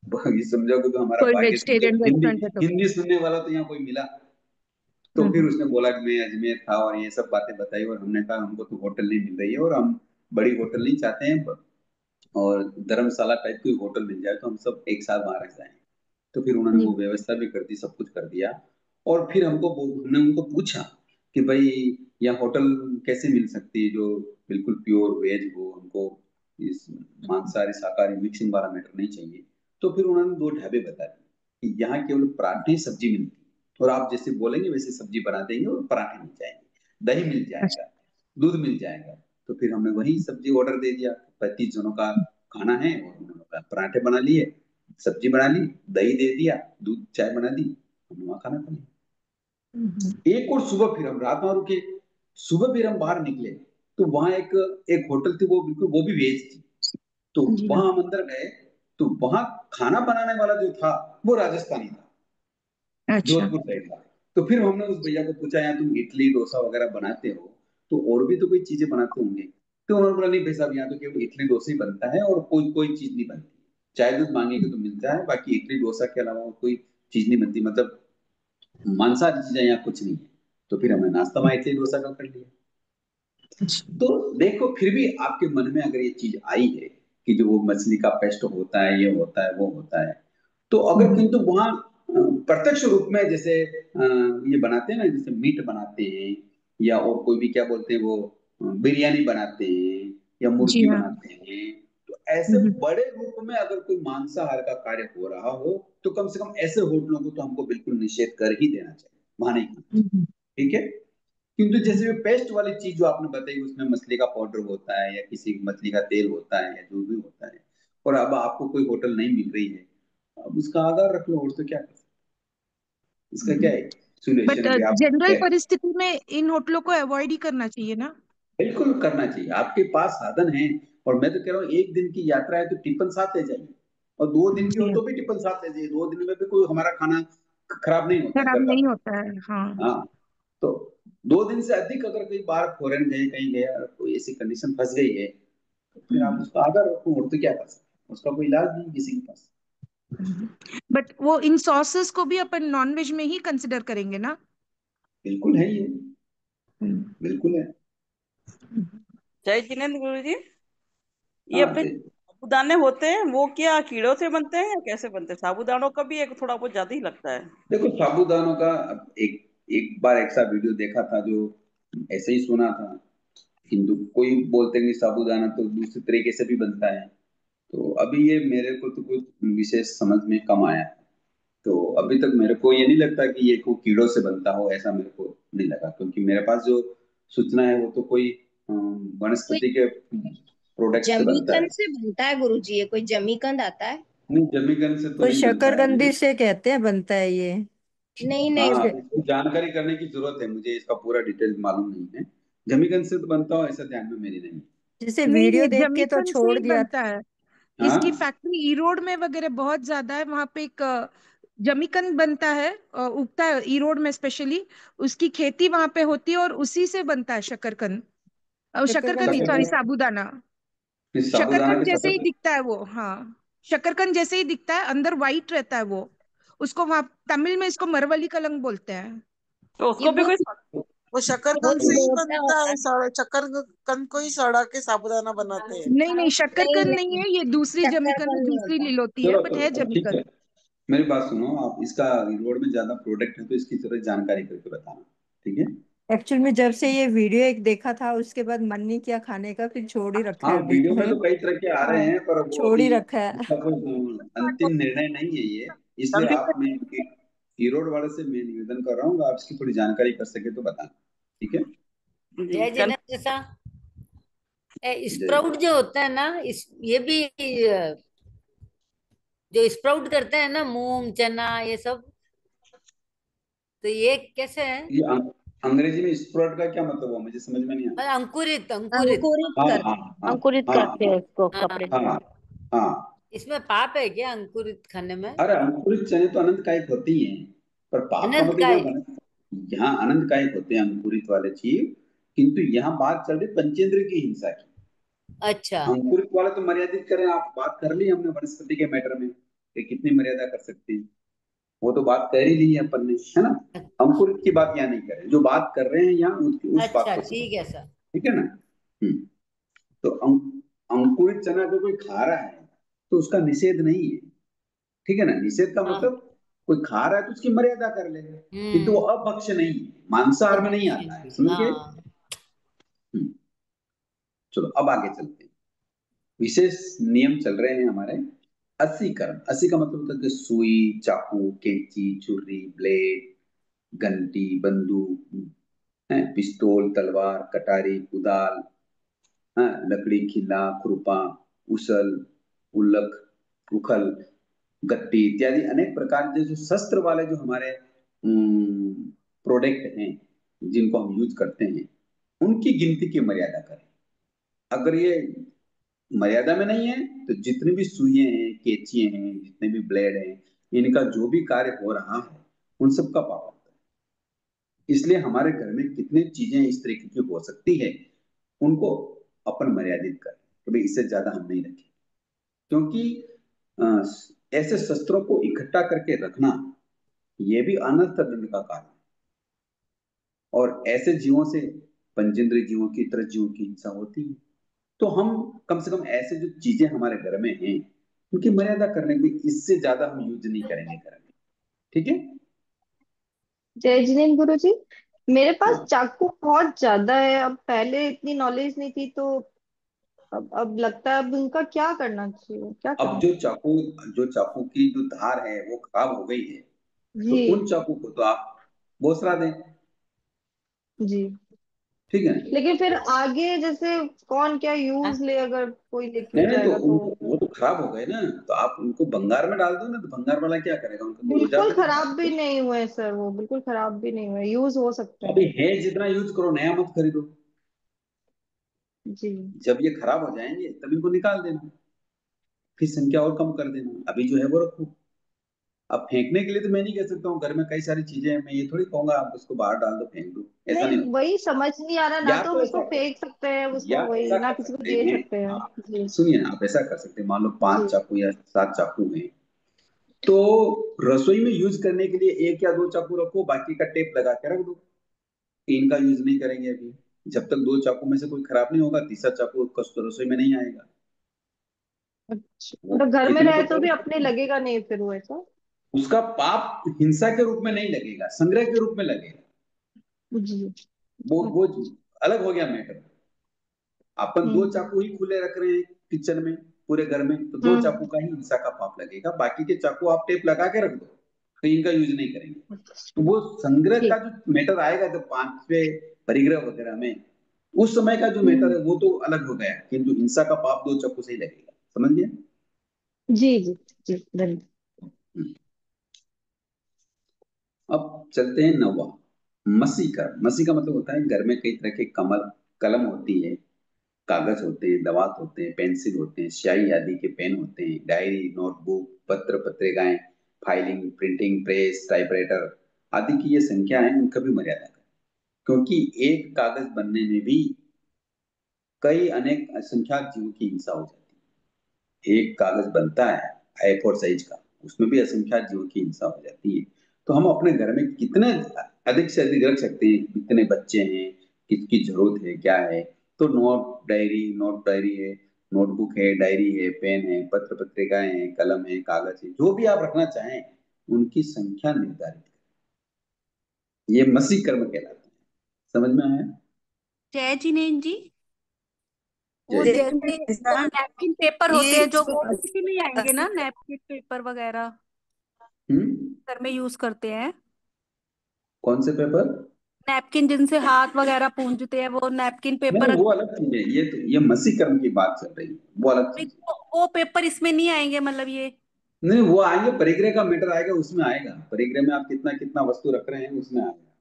ये समझोगे तो हमारा कोई भाग्य थी, जब वेजिटेरियन हिंदी रेस्टोरेंट है तो। हिंदी सुनने वाला तो यहाँ कोई मिला। तो फिर उसने बोला कि मैं अजमेर था और ये सब बातें बताई और हमने कहा हमको तो होटल नहीं मिल रही है और हम बड़ी होटल नहीं चाहते हैं और धर्मशाला टाइप की होटल मिल जाए तो हम सब एक साथ वहां रह जाएं। तो फिर उन्होंने जी वो व्यवस्था भी कर दी, सब कुछ कर दिया। और फिर हमने उनको पूछा कि भाई यहाँ होटल कैसे मिल सकती है जो बिल्कुल प्योर वेज हो, हमको इस मांसाहारी शाकाहारी मिक्सिंग वाला मैटर नहीं चाहिए। तो फिर उन्होंने 2 ढाबे बता दिए कि यहाँ केवल पराठे सब्जी मिलती है और आप जैसे बोलेंगे वैसे सब्जी बना देंगे और पराठे मिल जाएंगे, दही मिल जाएगा, दूध मिल जाएगा। तो फिर हमने वही सब्जी ऑर्डर दे दिया। 35 जनों का खाना है और उन्होंने पराठे बना लिए, सब्जी बना ली, दही दे दिया, दूध चाय बना दी, हमने वहां खाना खा लिया। एक और सुबह फिर हम रात में रुके, सुबह फिर हम बाहर निकले तो वहां एक एक होटल थी, वो बिल्कुल वो भी वेज थी। तो जी हाँ। वहां हम अंदर गए तो वहां खाना बनाने वाला जो था वो राजस्थानी था, अच्छा। जोधपुर साइड का। तो फिर हमने उस भैया को पूछा यार तुम इडली डोसा वगैरह बनाते हो तो और भी तो कोई चीजें बनाते होंगे? तो उन्होंने बोला नहीं भाई साहब, यहाँ तो केवल इडली डोसा ही बनता है और कोई कोई चीज नहीं बनती। चाय दूध मांगेगे तो मिलता है, बाकी इडली डोसा के अलावा और कोई चीज नहीं बनती, मतलब मांसाहारी चीजें यहाँ कुछ नहीं है। तो फिर हमने नाश्ता वहां इडली डोसा का कर लिया। तो देखो फिर भी आपके मन में अगर ये चीज आई है कि जो वो मछली का पेस्ट होता है, ये होता है, वो होता है, तो अगर किंतु वहां प्रत्यक्ष रूप में जैसे ये बनाते हैं ना, जैसे मीट बनाते हैं या और कोई भी क्या बोलते हैं वो बिरयानी बनाते हैं या जी मुर्गी हाँ। बनाते हैं, तो ऐसे बड़े रूप में अगर कोई मांसाहार का कार्य हो रहा हो तो कम से कम ऐसे होटलों को तो हमको बिल्कुल निषेध कर ही देना चाहिए, वहां नहीं खाना चाहिए। ठीक है, किंतु जैसे वो पेस्ट वाली चीज जो आपने बताई, उसमें मछली का पाउडर होता है या किसी मछली का तेल होता है या जो भी होता है, और अब आपको कोई होटल नहीं मिल रही है, अब उसका आधार रख लो और तो क्या कर सकते हैं। इसका क्या है बट सोल्यूशन कि आप जनरल परिस्थिति में इन होटलों को अवॉइड ही करना चाहिए ना। बिल्कुल करना चाहिए, आपके पास साधन है। और मैं तो कह रहा हूँ एक दिन की यात्रा है तो टिफिन साथ ले जाइए, और 2 दिन की हो जी हाँ। तो भी टिफिन साथ ले जाइए। 2 दिन में भी कोई हमारा खाना खराब नहीं होता है खराब घर का। नहीं होता है। हाँ। हाँ, तो 2 दिन से अधिक अगर कोई बाहर फॉरेन गए कहीं गया और कोई ऐसी कंडीशन फंस गई है तो फिर आप उसका आदर रखो और तो क्या कर सकते हैं, उसका कोई इलाज नहीं किसी के पास। बट वो इन सॉसेस को भी अपन नॉनवेज में ही कंसिडर करेंगे ना। बिल्कुल है ये, बिल्कुल है। जय जिनेन्द्र गुरु जी, ये हाँ अपने साबूदाने होते हैं वो क्या कीड़ों से बनते हैं या कैसे बनते हैं? साबूदानों का भी एक थोड़ा बहुत ज्यादा ही लगता है। देखो साबूदानों का एक एक बार ऐसा वीडियो देखा था जो ऐसे ही सुना था, हिंदू कोई बोलते हैं कि साबूदाना तो दूसरे तरीके से भी बनता है। तो अभी ये मेरे को तो कुछ विशेष समझ में कम आया। तो अभी तक मेरे को ये नहीं लगता कि ये कोई कीड़ों से बनता हो, ऐसा मेरे को नहीं लगा, क्योंकि मेरे पास जो सूचना है वो तो कोई कोई वनस्पति के प्रोडक्ट से बनता है। जमीकंद से बनता है गुरुजी, ये कोई जमीकंद आता है। नहीं, जमीकंद से तो कोई नहीं बनता है शकरकंदी ये। से कहते हैं बनता है ये। नहीं नहीं हाँ, जैसे इसकी जानकारी करने की जरूरत है, मुझे इसका पूरा डिटेल मालूम नहीं है। जमीकंद से तो बनता हो ऐसा ध्यान में मेरी नहीं है। जैसे नहीं वीडियो नहीं, देख के तो जमीकंद से छोड़ ही दिया। बनता है। इसकी हाँ, फैक्ट्री ईरोड में वगैरह बहुत ज्यादा है। वहां पे एक जमीकंद बनता है, उगता है ईरोड में स्पेशली। उसकी खेती वहां पे होती है और उसी से बनता है शकरकंद। शकरकंद नहीं, सॉरी, शकरकंद साबूदाना। इस साबूदाना शकरकंद के जैसे ही शकरकंद दिखता है वो, हाँ। शकरकंद जैसे ही दिखता है, अंदर वाइट रहता है वो। उसको वहां तमिल में इसको मरवली कलंग बोलते हैं। तो ये उसको भी बहुत कोई वो शकरकंद से ही बनता है, शकरकंद को ही सड़ा के साबूदाना बनाते हैं। नहीं नहीं, शकरकंद नहीं है, ये दूसरी जमीकंद शकरकंद नहीं दूसरी होता। लील होती है, चलो बट है तो ठीक है, जमीकंद। मेरी बात सुनो, आप इसका रोड में ज्यादा प्रोडक्ट है तो इसकी थोड़ी जानकारी करके बताना, ठीक है? एक्चुअल में जब से ये वीडियो एक देखा था उसके बाद मन नहीं किया खाने का, फिर छोड़ ही रखा हाँ, है अभी। वीडियो में तो कई तरह के आ रहे हाँ, हैं, पर वो छोड़ अभी ही रखा है। इसका कोई अंतिम निर्णय नहीं है ये, इसलिए जल्दी आप, मैं ईरोड वाले से मैं निवेदन कर रहा हूँ, आप इसकी थोड़ी जानकारी कर सके तो बताना, ठीक है? जी जय चल जिनेन्द्र सा, जय स्प्राउट जो होता है ना, इस ये भी जो स्प्राउट करते हैं ना, मूंग चना ये सब, तो ये कैसे है? ये अंग्रेजी में स्प्राउट का क्या मतलब हुआ, मुझे समझ में नहीं आया। अंकुरित अंकुरित। अंकुरित हाँ कर हाँ हाँ अंकुरित हाँ करते हैं उसको हाँ, कपड़े। हाँ हाँ। इसमें पाप है क्या अंकुरित खाने में? अरे अंकुरित चने तो अनंतकायिक होती हैं, पर पाप का अनंत मतलब का यहाँ है? यहाँ अनंतकायिक होते हैं अंकुरित वाले चीज, किंतु यहाँ बात चल रही पंचेंद्रिय की हिंसा की। अच्छा। अंकुरित वाला तो मर्यादित करें, आप बात कर ली हमने वनस्पति के मैटर में कि कितनी मर्यादा कर सकते हैं, वो तो बात कर ही ली है अपन ने, है ना? अंकुरित की बात यहाँ नहीं करें, जो बात कर रहे हैं यहाँ उस बात अच्छा को समझ, ठीक है सर। ठीक है ना? तो अंकुरित चना अगर कोई खा रहा है तो उसका निषेध नहीं है, ठीक है ना? निषेध का हाँ। मतलब कोई खा रहा है तो उसकी मर्यादा कर ले, किंतु वो अभक्ष्य नहीं है, मांसाहार में नहीं आता है, समझ गए? हाँ। चलो अब आगे चलते हैं, विशेष नियम चल रहे हैं हमारे। 80 कर्म, 80 का मतलब होता है कि सुई, चाकू, कैंची, छुरी, ब्लेड, घंटी, बंदूक, पिस्तौल, तलवार, कटारी, कुदाल, लकड़ी, खिल्ला, खुरपा, उसल, उल्लख, उखल, गट्टी इत्यादि अनेक प्रकार के जो शस्त्र वाले जो हमारे प्रोडक्ट हैं जिनको हम यूज करते हैं, उनकी गिनती की मर्यादा करें। अगर ये मर्यादा में नहीं है तो जितनी भी सुइयां हैं, कैंचियां हैं, जितने भी ब्लेड हैं, इनका जो भी कार्य हो रहा है उन सब का पाप होता है। इसलिए हमारे घर में कितनी चीजें इस तरीके की हो सकती है, उनको अपन मर्यादित करें, कभी इससे ज्यादा हम नहीं रखें, क्योंकि अ, ऐसे शस्त्रों को इकट्ठा करके रखना ये भी अनर्थ दंड का कारण है, और ऐसे जीवों से, पंचेंद्रिय जीवों की तरह जीवों की हिंसा होती है। तो हम कम से कम ऐसे जो चीजें हमारे घर में हैं उनकी मर्यादा करने की, इससे ज्यादा हम यूज नहीं करेंगे घर में, ठीक है? जय जिनेन्द्र गुरु जी, मेरे पास हाँ, चाकू बहुत ज्यादा है। अब पहले इतनी नॉलेज नहीं थी, तो अब लगता है अब इनका क्या करना चाहिए, क्या अब करें? जो चाकू की जो धार है वो खराब हो गई है, तो जी उन चाकू को तो आप बोसरा दें, जी। ठीक है? लेकिन फिर आगे जैसे कौन क्या यूज ले, अगर कोई नहीं लेके नहीं, तो जाएगा तो। उनको वो तो खराब हो गए ना, तो आप उनको भंगार में डाल दो ना, तो भंगार वाला क्या करेगा, उनका कोई औजार बिल्कुल थोड़ी बना खराब भी देगा। नहीं हुए सर, वो बिल्कुल खराब भी नहीं हुए, यूज हो सकते तो अभी हैं। है जितना यूज करो, नया मत खरीदो। जी जब ये खराब हो जाएंगे तब इनको निकाल देना, फिर संख्या और कम कर देना, अभी जो है वो रखो। अब फेंकने के लिए तो मैं नहीं कह सकता हूँ, घर में कई सारी चीजें हैं, मैं ये थोड़ी कहूंगा आप उसको बाहर डाल दो, फेंक दो, ऐसा नहीं, नहीं होता। वही समझ नहीं आ रहा ना, या तो हम तो उसको ऐसा कर फेंक सकते हैं, या उसको वही ऐसा ना कर किसी को सकते दे हैं, सकते हैं। हाँ, जी सुनिए ना, आप ऐसा कर सकते हैं, मान लो जी 5 चाकू या 7 चाकू हैं, तो रसोई में यूज करने के लिए 1 या 2 चाकू रखो, बाकी का टेप लगा के रख दो। 3 का यूज नहीं करेंगे अभी, जब तक 2 चाकू में से कोई खराब नहीं होगा, तीसरा चाकू तो रसोई में नहीं आएगा। अच्छा, वो मतलब घर में इतना रहे तो तो कर भी सकते अपने हैं। लगेगा नहीं फिर वो ऐसा। उसका पाप हिंसा के रूप में नहीं लगेगा, संग्रह के रूप में लगेगा। जी वो अलग हो गया मैटर। अपन 2 हम्म चाकू ही खुले रख रहे हैं किचन में, पूरे घर में, तो 2 चाकू हम्म। का ही हिंसा का पाप लगेगा, बाकी के चाकू आप टेप लगा के रख दो, तो इनका यूज नहीं करेंगे। तो वो संग्रह का ठीक। जो मैटर आएगा जब 5वें परिग्रह वगैरह में, उस समय का जो मैटर हम्म। है वो तो अलग हो गया, किंतु हिंसा का पाप 2 चाकू से ही लगेगा, समझ गए? जी जी जी, धन्यवाद। हम्म। अब चलते हैं 9वां, मसी का। मसी का मतलब होता है घर में कई तरह के कलम होती है, कागज होते हैं, दवात होते हैं, पेंसिल होते हैं, स्याही आदि के पेन होते हैं, डायरी, नोटबुक, पत्र पत्रिकाएं, फाइलिंग, प्रिंटिंग प्रेस, टाइपराइटर आदि की ये संख्या है, उनका भी मर्यादा है, क्योंकि एक कागज बनने में भी कई अनेक असंख्यात जीवों की हिंसा हो जाती है। एक कागज बनता है A4 साइज का, उसमें भी असंख्यात जीवों की हिंसा हो जाती है। तो हम अपने घर में कितने अधिक से अधिक रख सकते हैं, कितने बच्चे हैं, किसकी जरूरत है, क्या है। तो नोट डायरी है, नोटबुक है, डायरी है, पेन है, पत्र पत्रिकाएं हैं, कलम है, कागज है, जो भी आप रखना चाहें उनकी संख्या निर्धारित करें। ये मसी कर्म कहलाता है। समझ में आया? जय जिनेन्द्र जी, वो जय जैसे नैपकिन पेपर होते ये हैं जो वो इसी में ही आएंगे ना, नैपकिन पेपर वगैरह घर में यूज करते हैं। कौन से पेपर? नैपकिन जिनसे हाथ वगैरह पूंजते हैं, वो नैपकिन नहीं, पेपर। वो अलग चीज है। ये मसी कर्म की बात चल रही है, वो अलग चीज है। वो पेपर इसमें नहीं आएंगे, मतलब ये। नहीं, वो आएंगे, परिग्रह का मैटर आएगा, उसमें आएगा। परिग्रह में आप कितना कितना वस्तु रख रहे हैं उसमें आएगा।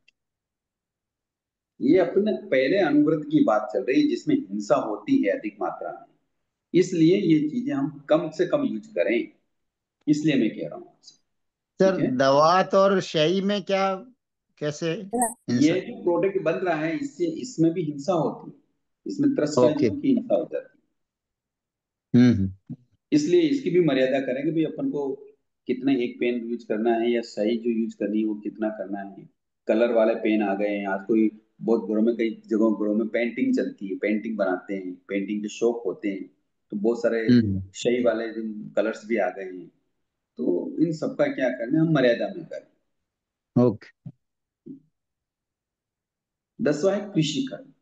ये अपने पहले अनुव्रत की बात चल रही है जिसमें हिंसा होती है अधिक मात्रा में, इसलिए ये चीजें हम कम से कम यूज करें, इसलिए मैं कह रहा हूँ आपसे। सर ठीक है? दवात और शाही में क्या, कैसे ये हिंसा? जो प्रोडक्ट बन रहा है इससे, इसमें भी हिंसा होती है, इसमें ओके। त्रस्ताजीवों की हिंसा हो जाती हम्म। है। इसलिए इसकी भी मर्यादा करेंगे भाई, अपन को कितना एक पेन यूज करना है, या सही जो यूज करनी है वो कितना करना है। कलर वाले पेन आ गए हैं आज, कोई बहुत घरों में, कई जगहों घरों में पेंटिंग चलती है, पेंटिंग बनाते हैं, पेंटिंग के शौक होते हैं, तो बहुत सारे हम्म। सही वाले कलर्स भी आ गए हैं। तो इन सबका क्या करना है, हम मर्यादा में करें। ओके। 10वां है कृषि कर्म।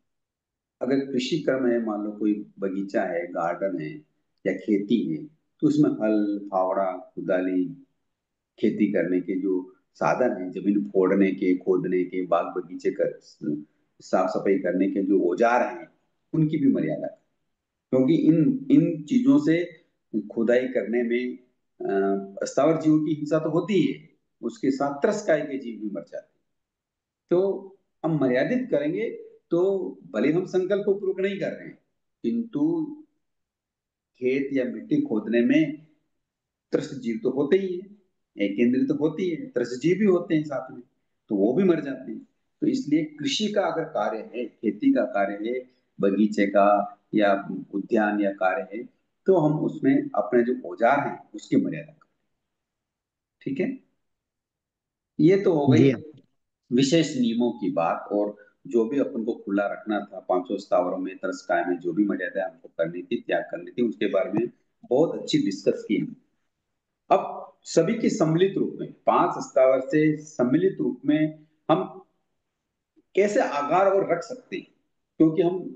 अगर कृषि कर्म है, मान लो कोई बगीचा है, गार्डन है या खेती है, तो उसमें हल, फावड़ा, कुदाली, खेती करने के जो साधन हैं, जमीन फोड़ने के, खोदने के, बाग बगीचे कर साफ सफाई करने के जो औजार हैं, उनकी भी मर्यादा है। क्योंकि इन इन चीजों से खुदाई करने में स्थावर जीवों की हिंसा तो होती है, उसके साथ त्रस्ताई के जीव भी मर जाते हैं। तो हम मर्यादित करेंगे, तो भले हम संकल्प पूर्वक नहीं कर रहे हैं, किंतु खेत या मिट्टी खोदने में त्रस्त जीव तो होते ही है, एक केंद्रित तो होती है, त्रस्त जीव भी होते हैं साथ में, तो वो भी मर जाते हैं। तो इसलिए कृषि का अगर कार्य है, खेती का कार्य है, बगीचे का या उद्यान या कार्य है, तो हम उसमें अपने जो औजार हैं उसकी मर्यादा करें। ठीक है? ये तो हो गई जी। विशेष नियमों की बात, और जो भी अपन को खुला रखना था पांचों स्थावरों में, त्रस्ताए में जो भी मर्यादा हमको करनी थी, त्याग करनी थी, उसके बारे में बहुत अच्छी डिस्कस की। अब सभी के सम्मिलित रूप में, 5 स्थावर से सम्मिलित रूप में हम कैसे आगार और रख सकते हैं, क्योंकि हम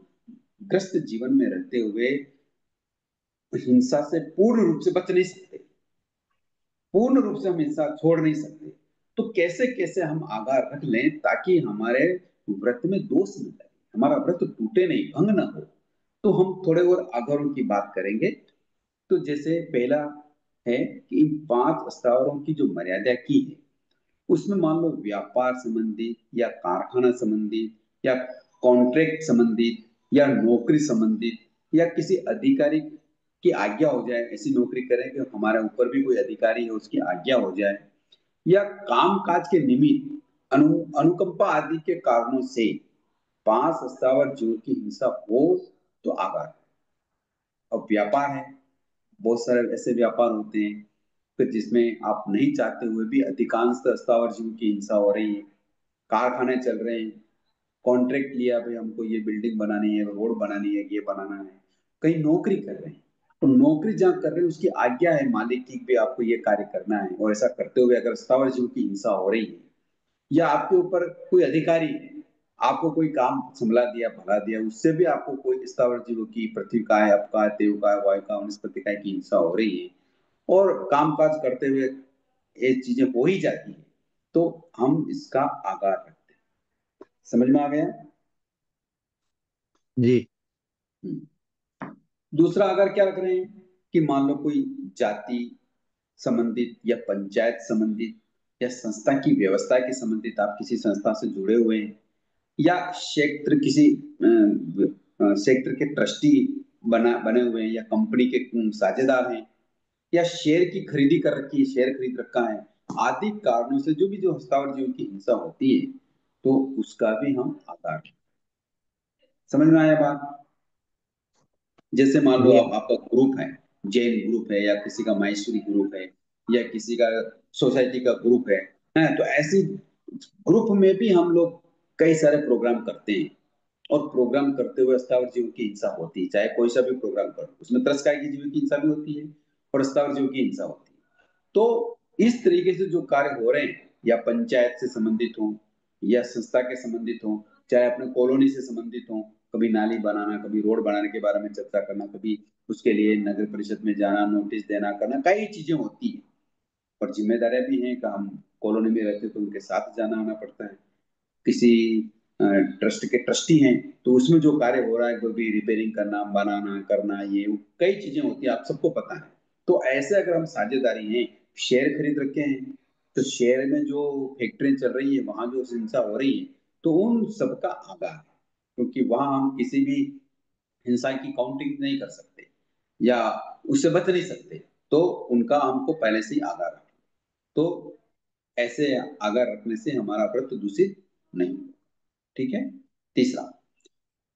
ग्रस्त जीवन में रहते हुए हिंसा से पूर्ण रूप से बच नहीं सकते, पूर्ण रूप से हम हिंसा छोड़ नहीं सकते। तो कैसे कैसे हम आगार रख लें ताकि हमारे व्रत में दोष न लगे, हमारा व्रत टूटे नहीं, भंग ना हो। तो हम थोड़े और आगारों की बात करेंगे। तो जैसे पहला है कि इन 5 स्थावरों की जो मर्यादा की है, उसमें मान लो व्यापार संबंधित या कारखाना संबंधित या कॉन्ट्रैक्ट संबंधित या नौकरी संबंधित या किसी अधिकारी की आज्ञा हो जाए, ऐसी नौकरी करें कि हमारे ऊपर भी कोई अधिकारी है उसकी आज्ञा हो जाए, या काम काज के निमित्त अनुकंपा आदि के कारणों से 5 स्थावर जीव की हिंसा हो, तो आगार। अब व्यापार है, बहुत सारे ऐसे व्यापार होते हैं कि जिसमें आप नहीं चाहते हुए भी अधिकांश स्थावर जीव की हिंसा हो रही है। कारखाने चल रहे हैं, कॉन्ट्रैक्ट लिया भाई हमको ये बिल्डिंग बनानी है, रोड बनानी है, ये बनाना है। कहीं नौकरी कर रहे हैं, तो नौकरी जहाँ कर रहे हैं उसकी आज्ञा है मालिक की भी आपको ये कार्य करना है, और ऐसा करते हुए अगर स्थावर जीव की हिंसा हो रही है, या आपके ऊपर कोई अधिकारी है, आपको कोई काम संभला दिया, भला दिया, उससे भी आपको कोई स्थावर जीवों की, पृथ्वी का है, आपका, देव का, वायु का, वनस्पति का की हिंसा हो रही है, और कामकाज करते हुए ये चीजें हो ही जाती है, तो हम इसका आगार रखते हैं। समझ में आ गया? जी। दूसरा आगार क्या रख रहे हैं कि मान लो कोई जाति संबंधित या पंचायत संबंधित या संस्था की व्यवस्था के संबंधित, आप किसी संस्था से जुड़े हुए हैं, या क्षेत्र किसी क्षेत्र के ट्रस्टी बने हुए हैं, या कंपनी के साझेदार हैं, या शेयर की खरीदी कर रखी है, शेयर खरीद रखा है, आदि कारणों से जो भी जो हस्तावर जीव की हिंसा होती है, तो उसका भी हम आगार। समझ में आया बात? जैसे मान लो जी। आपका ग्रुप है, जैन ग्रुप है, या किसी का माहेश्वरी ग्रुप है, या किसी का सोसाइटी का ग्रुप है, तो ऐसी ग्रुप में भी हम लोग कई सारे प्रोग्राम करते हैं, और प्रोग्राम करते हुए स्थावर जीव की हिंसा होती है, चाहे कोई सा भी प्रोग्राम करो, उसमें त्रस्काय की जीव की हिंसा भी होती है और स्थावर जीव की हिंसा होती है। तो इस तरीके से जो कार्य हो रहे हैं, या पंचायत से संबंधित हो या संस्था के संबंधित हो, चाहे अपने कॉलोनी से संबंधित हो, कभी नाली बनाना, कभी रोड बनाने के बारे में चर्चा करना, कभी उसके लिए नगर परिषद में जाना, नोटिस देना करना, कई चीजें होती है। और जिम्मेदारियां भी हैं कि हम कॉलोनी में रहते तो उनके साथ जाना आना पड़ता है। किसी ट्रस्ट के ट्रस्टी हैं तो उसमें जो कार्य हो रहा है, कोई भी रिपेयरिंग करना, बनाना करना, ये कई चीजें होती है, आप सबको पता है। तो ऐसे अगर हम साझेदारी हैं, शेयर खरीद रखे हैं, तो शेयर में जो फैक्ट्री चल रही है, वहां जो हिंसा हो रही है, तो उन सबका आगाह है, क्योंकि वहां हम किसी भी हिंसा की काउंटिंग नहीं कर सकते या उससे बच नहीं सकते, तो उनका हमको पहले से ही आगाह रखना। तो ऐसे आगाह रखने से हमारा व्रत दूषित नहीं होगा। ठीक है। तीसरा,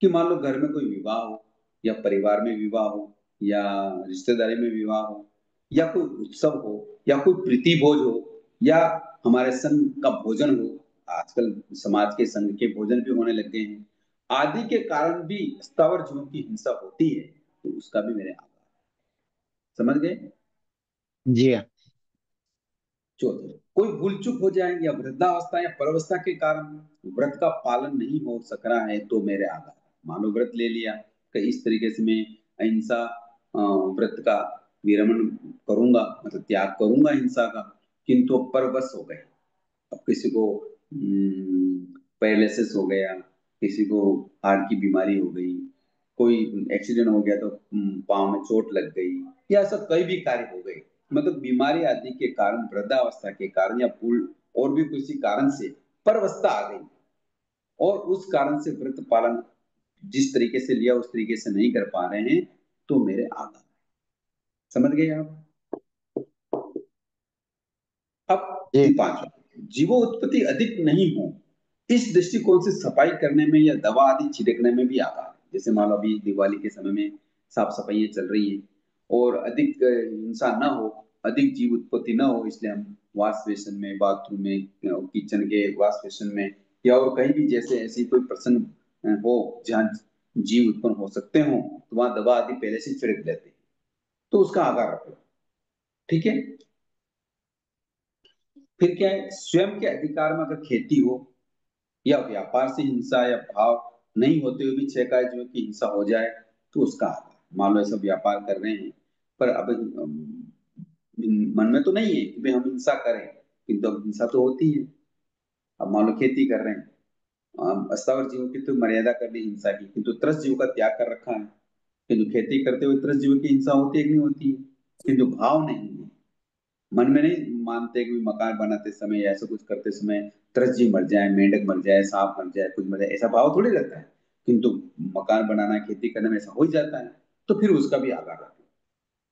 कि मान लो घर में कोई विवाह हो, या परिवार में विवाह हो, या रिश्तेदारी में विवाह हो, या कोई उत्सव हो, या कोई प्रीति भोज हो, या हमारे संघ का भोजन हो, आजकल समाज के संघ के भोजन भी होने लग गए हैं, आदि के कारण भी स्थावर जीवों की हिंसा होती है, तो उसका भी मेरे आगाह। समझ गए? जी हाँ। चौथा, कोई भूल चूक हो जाए या वृद्धावस्था या परअवस्था के कारण व्रत का पालन नहीं हो सक रहा है, तो मेरे आधार। मान लो व्रत ले लिया कि इस तरीके से मैं अहिंसा व्रत का विरमण करूंगा, मतलब त्याग करूंगा हिंसा का, किंतु परवश हो गए। अब किसी को पैरालिसिस हो गया, किसी को हार्ट की बीमारी हो गई, कोई एक्सीडेंट हो गया तो पाँव में चोट लग गई, या ऐसा कई भी कार्य हो गए, मतलब बीमारी आदि के कारण, वृद्धावस्था के कारण, या भूल और भी किसी कारण से परवस्था आ गई, और उस कारण से व्रत पालन जिस तरीके से लिया उस तरीके से नहीं कर पा रहे हैं, तो मेरे आगा। समझ गए आप? अब पांचवा, जीवो उत्पत्ति अधिक नहीं हो, इस दृष्टिकोण से सफाई करने में या दवा आदि छिड़कने में भी आकार है। जैसे मान लो अभी दिवाली के समय में साफ सफाइयां चल रही है, और अधिक हिंसा न हो, अधिक जीव उत्पत्ति न हो, इसलिए हम वॉश बेसिन में, बाथरूम में, किचन के वॉश बेसिन में, या और कहीं भी जैसे ऐसी कोई प्रसंग हो जहाँ जीव उत्पन्न हो सकते हो, तो वहां दवा आदि पहले से छिड़क लेते हैं, तो उसका आकार रखो। ठीक है। फिर क्या है, स्वयं के अधिकार में अगर खेती हो या व्यापार से हिंसा या भाव नहीं होते हुए भी छह का जीव की हिंसा हो जाए, तो उसका आधार। मान लो ऐसा व्यापार कर रहे हैं, पर अब मन में तो नहीं है कि भाई हम हिंसा करें, किंतु अब हिंसा तो होती है। अब मान लो खेती कर रहे हैं, अस्तावर जीवों की तो मर्यादा कर ली हिंसा की, किंतु त्रस्त जीव का त्याग कर रखा है, किंतु खेती करते हुए त्रस्त जीव की हिंसा होती है कि नहीं होती है, किंतु भाव नहीं है, मन में नहीं मानते कि मकान बनाते समय या ऐसा कुछ करते समय त्रस्त जीव मर जाए, मेंढक मर जाए, सांप मर जाए, कुछ मर जाए, ऐसा भाव थोड़ी रहता है, किंतु मकान बनाना, खेती करने में ऐसा हो ही जाता है, तो फिर उसका भी आकार रखें,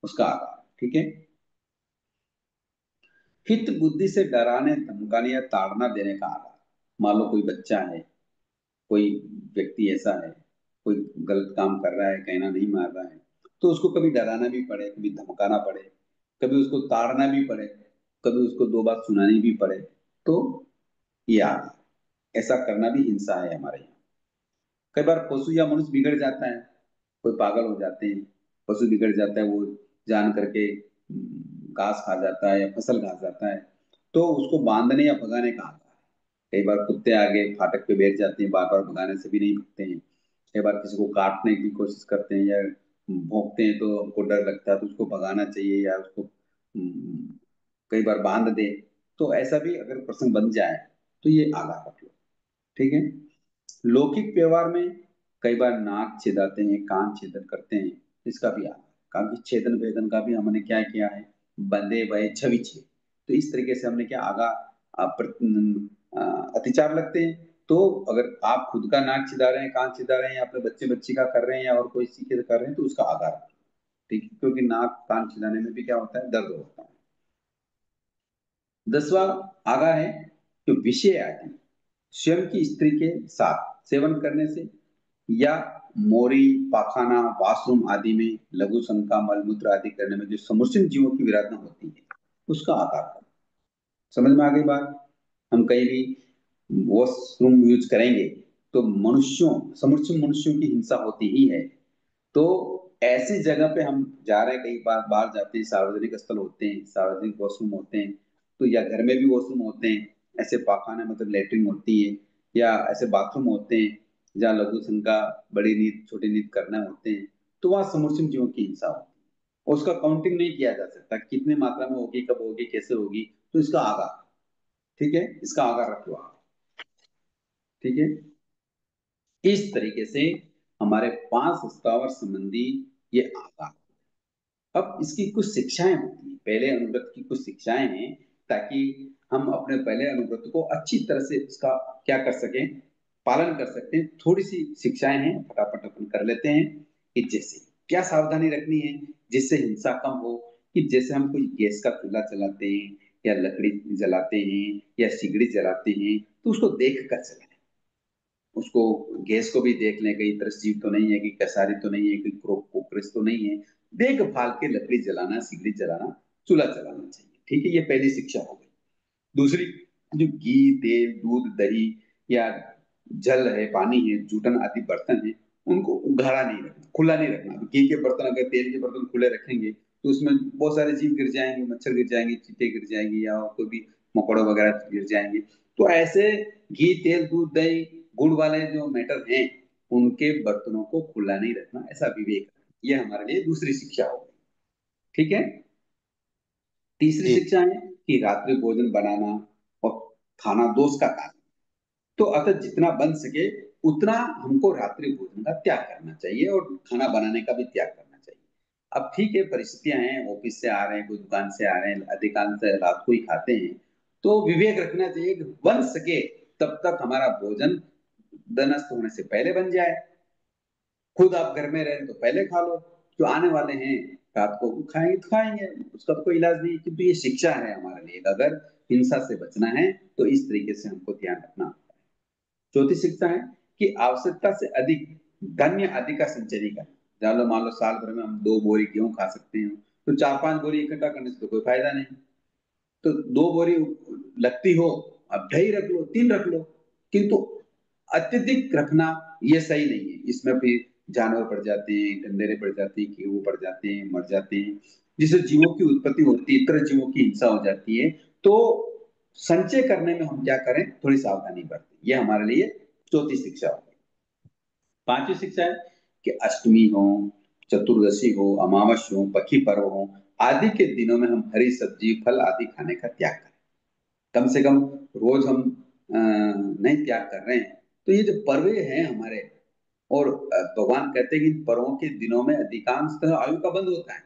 उसका आकार। ठीक है। हित बुद्धि से डराने, धमकाने या ताड़ना देने का आकार। मान लो कोई बच्चा है, कोई व्यक्ति ऐसा है, कोई गलत काम कर रहा है, कहना नहीं मार रहा है, तो उसको कभी डराना भी पड़े, कभी धमकाना पड़े, कभी उसको ताड़ना भी पड़े, कभी उसको दो बात सुनानी भी पड़े, तो ये ऐसा करना भी हिंसा है हमारे यहाँ। कई बार पशु या मनुष्य बिगड़ जाता है, कोई पागल हो जाते हैं, पशु बिगड़ जाता है, वो जान करके घास खा जाता है या फसल खा जाता है, तो उसको बांधने या भगाने का आता है। कई बार कुत्ते आगे फाटक पे बैठ जाते हैं, बार बार भगाने से भी नहीं भगते हैं। कई बार किसी को काटने की कोशिश करते हैं या भौंकते हैं, तो हमको डर लगता है, तो उसको भगाना चाहिए, या उसको कई बार बांध दे, तो ऐसा भी अगर प्रसंग बन जाए तो ये आगा रख लो। ठीक है। लौकिक व्यवहार में कई बार नाक छेदाते हैं, कान छेदन करते हैं, इसका भी आगा। कान छेदन वेदन का भी हमने क्या किया है, बंदे भय छवि छे, तो इस तरीके से हमने क्या आगा अतिचार लगते हैं। तो अगर आप खुद का नाक छिदा रहे हैं, कान छिदा रहे हैं, या अपने बच्चे बच्ची का कर रहे हैं, या और कोई सीखे कर रहे हैं, तो उसका आगा रखें। ठीक है, क्योंकि नाक कान छिदाने में भी क्या होता है, दर्द होता है। 10वां आगा है कि विषय आदि स्वयं की स्त्री के साथ सेवन करने से, या मोरी, पाखाना, वॉशरूम आदि में लघु शंका, मलमूत्र आदि करने में जो समुचित जीवों की विराधना होती है, उसका आकार। समझ में आ गई बात? हम कहीं भी वॉशरूम यूज करेंगे तो समूचे मनुष्यों की हिंसा होती ही है। तो ऐसी जगह पे हम जा रहे हैं, कई बार बाहर जाते हैं, सार्वजनिक स्थल होते हैं, सार्वजनिक वॉशरूम होते हैं, तो या घर में भी वॉशरूम होते हैं, ऐसे पाखाने मतलब लेटरिन होती है, या ऐसे बाथरूम होते हैं जहाँ लघु शंका बड़ी नींद छोटी नींद करना होते हैं, तो वहाँ समूचे जीवों की हिंसा होती है। उसका काउंटिंग नहीं किया जा सकता कितने मात्रा में होगी, कब होगी, कैसे होगी, तो इसका आगाह, ठीक है, इसका आगाह रखो आप, ठीक है। इस तरीके से हमारे 5 स्थावर संबंधी ये आगाह। अब इसकी कुछ शिक्षाएं होती हैं, पहले अनुव्रत की कुछ शिक्षाएं हैं, ताकि हम अपने पहले अनुव्रत को अच्छी तरह से इसका क्या कर सकें, पालन कर सकते हैं। थोड़ी सी शिक्षाएं हैं, फटाफट अपन कर लेते हैं कि जैसे क्या सावधानी रखनी है जिससे हिंसा कम हो, कि जैसे हम कोई गैस का चूल्हा चलाते हैं या लकड़ी जलाते हैं या सिगड़ी जलाते हैं, तो उसको देख कर चलाएं, उसको गैस को भी देख लें, कहीं तरसीब तो नहीं है, कि कसारी तो नहीं है, कि कोकरेस तो नहीं है, देखभाल के लकड़ी जलाना, सिगड़ी जलाना, चूल्हा जलाना चाहिए, ठीक है। ये पहली शिक्षा हो गई। दूसरी, जो घी, तेल, दूध, दही या जल है, पानी है, जूठन आदि बर्तन है, उनको उघाड़ा नहीं रखना, खुला नहीं रखना। घी के बर्तन अगर तेल के बर्तन खुले रखेंगे तो उसमें बहुत सारे जीव गिर जाएंगे, मच्छर गिर जाएंगे, चींटे गिर जाएंगे, या कोई भी मकोड़ा वगैरह गिर जाएंगे। तो ऐसे घी, तेल, दूध, दही, गुड़ वाले जो मैटर हैं, उनके बर्तनों को खुला नहीं रखना, ऐसा विवेक, ये हमारे लिए दूसरी शिक्षा होगी, ठीक है। तीसरी शिक्षा है कि रात्रि भोजन बनाना और खाना दोष का कारण, तो अतः जितना बन सके उतना हमको रात्रि भोजन का त्याग करना चाहिए और खाना बनाने का भी त्याग करना चाहिए। अब ठीक है, परिस्थितियां हैं, ऑफिस से आ रहे हैं, कोई दुकान से आ रहे हैं, अधिकांश रात को ही खाते हैं, तो विवेक रखना चाहिए कि बन सके तब तक हमारा भोजन दनस्त होने से पहले बन जाए। खुद आप घर में रहे तो पहले खा लो, जो आने वाले हैं रात को खाएंगे तो खाएंगे, उसका तो कोई इलाज नहीं। किंतु ये शिक्षा है हमारे लिए, अगर हिंसा से बचना है तो इस तरीके से हमको ध्यान रखना होता है। चौथी शिक्षा है कि आवश्यकता से अधिक धान्य आदि का संचय नहीं करना। जहाँ मान लो साल भर में हम 2 बोरी गेहूं खा सकते हैं, तो 4-5 बोरी इकट्ठा करने से तो कोई फायदा नहीं। तो 2 बोरी लगती हो, अब 2.5 रख लो, 3 रख लो, किंतु अत्यधिक रखना ये सही नहीं है। इसमें फिर जानवर पड़ जाते हैं, ढंढेरे पड़ जाते हैं, कीड़े पड़ जाते हैं, मर जाते हैं, जिससे जीवों की उत्पत्ति होती है, इतर जीवों की हिंसा हो जाती है। तो संचय करने में हम क्या करें, थोड़ी सावधानी बरतें, ये हमारे लिए चौथी शिक्षा हो गई। 5वीं शिक्षा है कि अष्टमी हो, चतुर्दशी हो, अमावस हो, पखी पर्व हो आदि के दिनों में हम हरी सब्जी, फल आदि खाने का त्याग करें। कम से कम रोज हम नहीं त्याग कर रहे हैं, तो ये जो पर्व हैं हमारे, और भगवान कहते हैं कि इन पर्वों के दिनों में अधिकांशतः आयु का बंध होता है,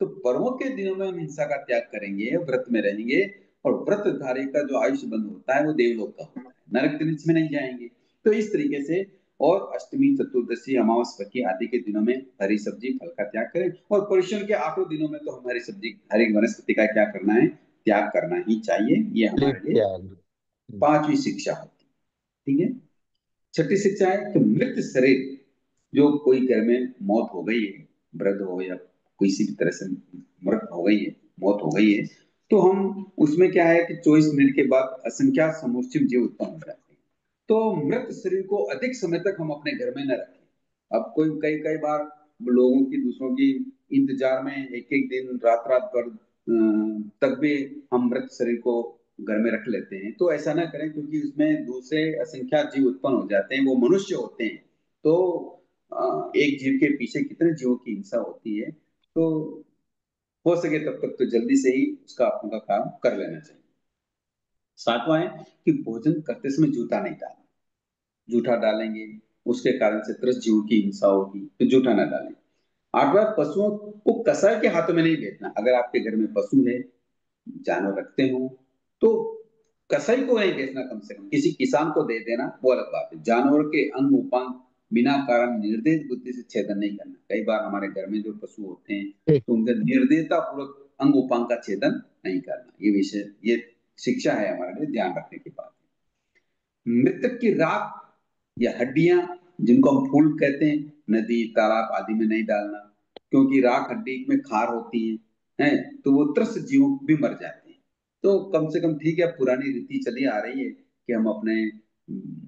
तो पर्वों के दिनों में हम हिंसा का त्याग करेंगे, व्रत में रहेंगे, और व्रतधारी का जो आयुष्य बंध होता है वो देवलोक का होता है, नरक तिनिच में नहीं जाएंगे। तो इस तरीके से, और अष्टमी, चतुर्दशी, अमावस, पखी आदि के दिनों में हरी सब्जी, फल का त्याग करें, और पुरुषों के आखिरी दिनों में तो हम हरी सब्जी, हरी वनस्पति का क्या करना है, त्याग करना ही चाहिए। ये हमारे लिए 5वीं शिक्षा होती है, ठीक है। 6ठी शिक्षा है कि मृत शरीर, जो कोई घर में मौत हो गई है, वृद्ध हो या किसी भी तरह से मृत हो गई है, मौत हो गई है, तो हम उसमें क्या है कि 24 मिनट के बाद असंख्यात समूचित जीव उत्पन्न हो जाते हैं। तो मृत शरीर को अधिक समय तक हम अपने घर में न रखें। अब कोई कई कई बार लोगों की, दूसरों की इंतजार में एक एक दिन, रात रात भर तक भी हम मृत शरीर को घर में रख लेते हैं। तो ऐसा ना करें, क्योंकि उसमें दूसरे असंख्यात जीव उत्पन्न हो जाते हैं, वो मनुष्य होते हैं। तो एक जीव के पीछे कितने जीवों की हिंसा होती है, तो हो सके तब तक तो जल्दी से ही उसका अपना काम कर लेना चाहिए। 7वां है कि भोजन करते समय जूठा नहीं डालना। जूठा डालेंगे उसके कारण से त्रस्त जीवों की हिंसा होगी, तो जूठा ना डालें। 8वां, पशुओं को कसाई के हाथों में नहीं बेचना। अगर आपके घर में पशु है, जानवर रखते हो, तो कसाई को नहीं बेचना, कम से कम किसी किसान को दे देना, वो अलग बात है। जानवर के अंग उपांग बिना कारण निर्दयी बुद्धि से छेदन नहीं करना। कई बार हमारे घर में जो पशु होते हैं, तो उनके निर्दयता पूर्वक अंग उपांग का छेदन नहीं करना। ये विषय, ये शिक्षा है हमारे लिए, ध्यान रखने की बात है। मृतक की राख या हड्डियां, जिनको हम फूल कहते हैं, नदी, तालाब आदि में नहीं डालना, क्योंकि राख हड्डी में खार होती है, तो वो त्रस्त जीव भी मर जाते हैं। तो कम से कम, ठीक है, पुरानी रीति चली आ रही है कि हम अपने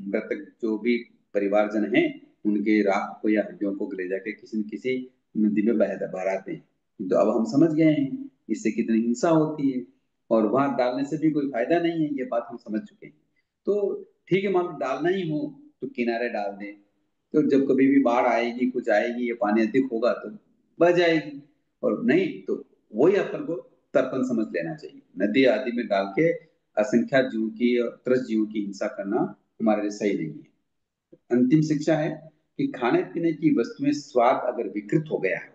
मृतक जो भी परिवारजन हैं उनके राख को या हड्डियों को ले जाके किसी न किसी नदी में बहाते हैं। तो अब हम समझ गए हैं इससे कितनी हिंसा होती है, और वहां डालने से भी कोई फायदा नहीं है, ये बात हम समझ चुके हैं। तो ठीक है, मान लो डालना ही हो तो किनारे डाल दें, तो जब कभी भी बाढ़ आएगी, कुछ आएगी, ये पानी अधिक होगा तो बह जाएगी, और नहीं तो वही अपन को तर्पण समझ लेना चाहिए। नदी आदि में डाल के असंख्यात जीवों की और त्रस्त जीवों की हिंसा करना हमारे लिए सही नहीं है। अंतिम शिक्षा है कि खाने पीने की वस्तु में स्वाद अगर विकृत हो गया है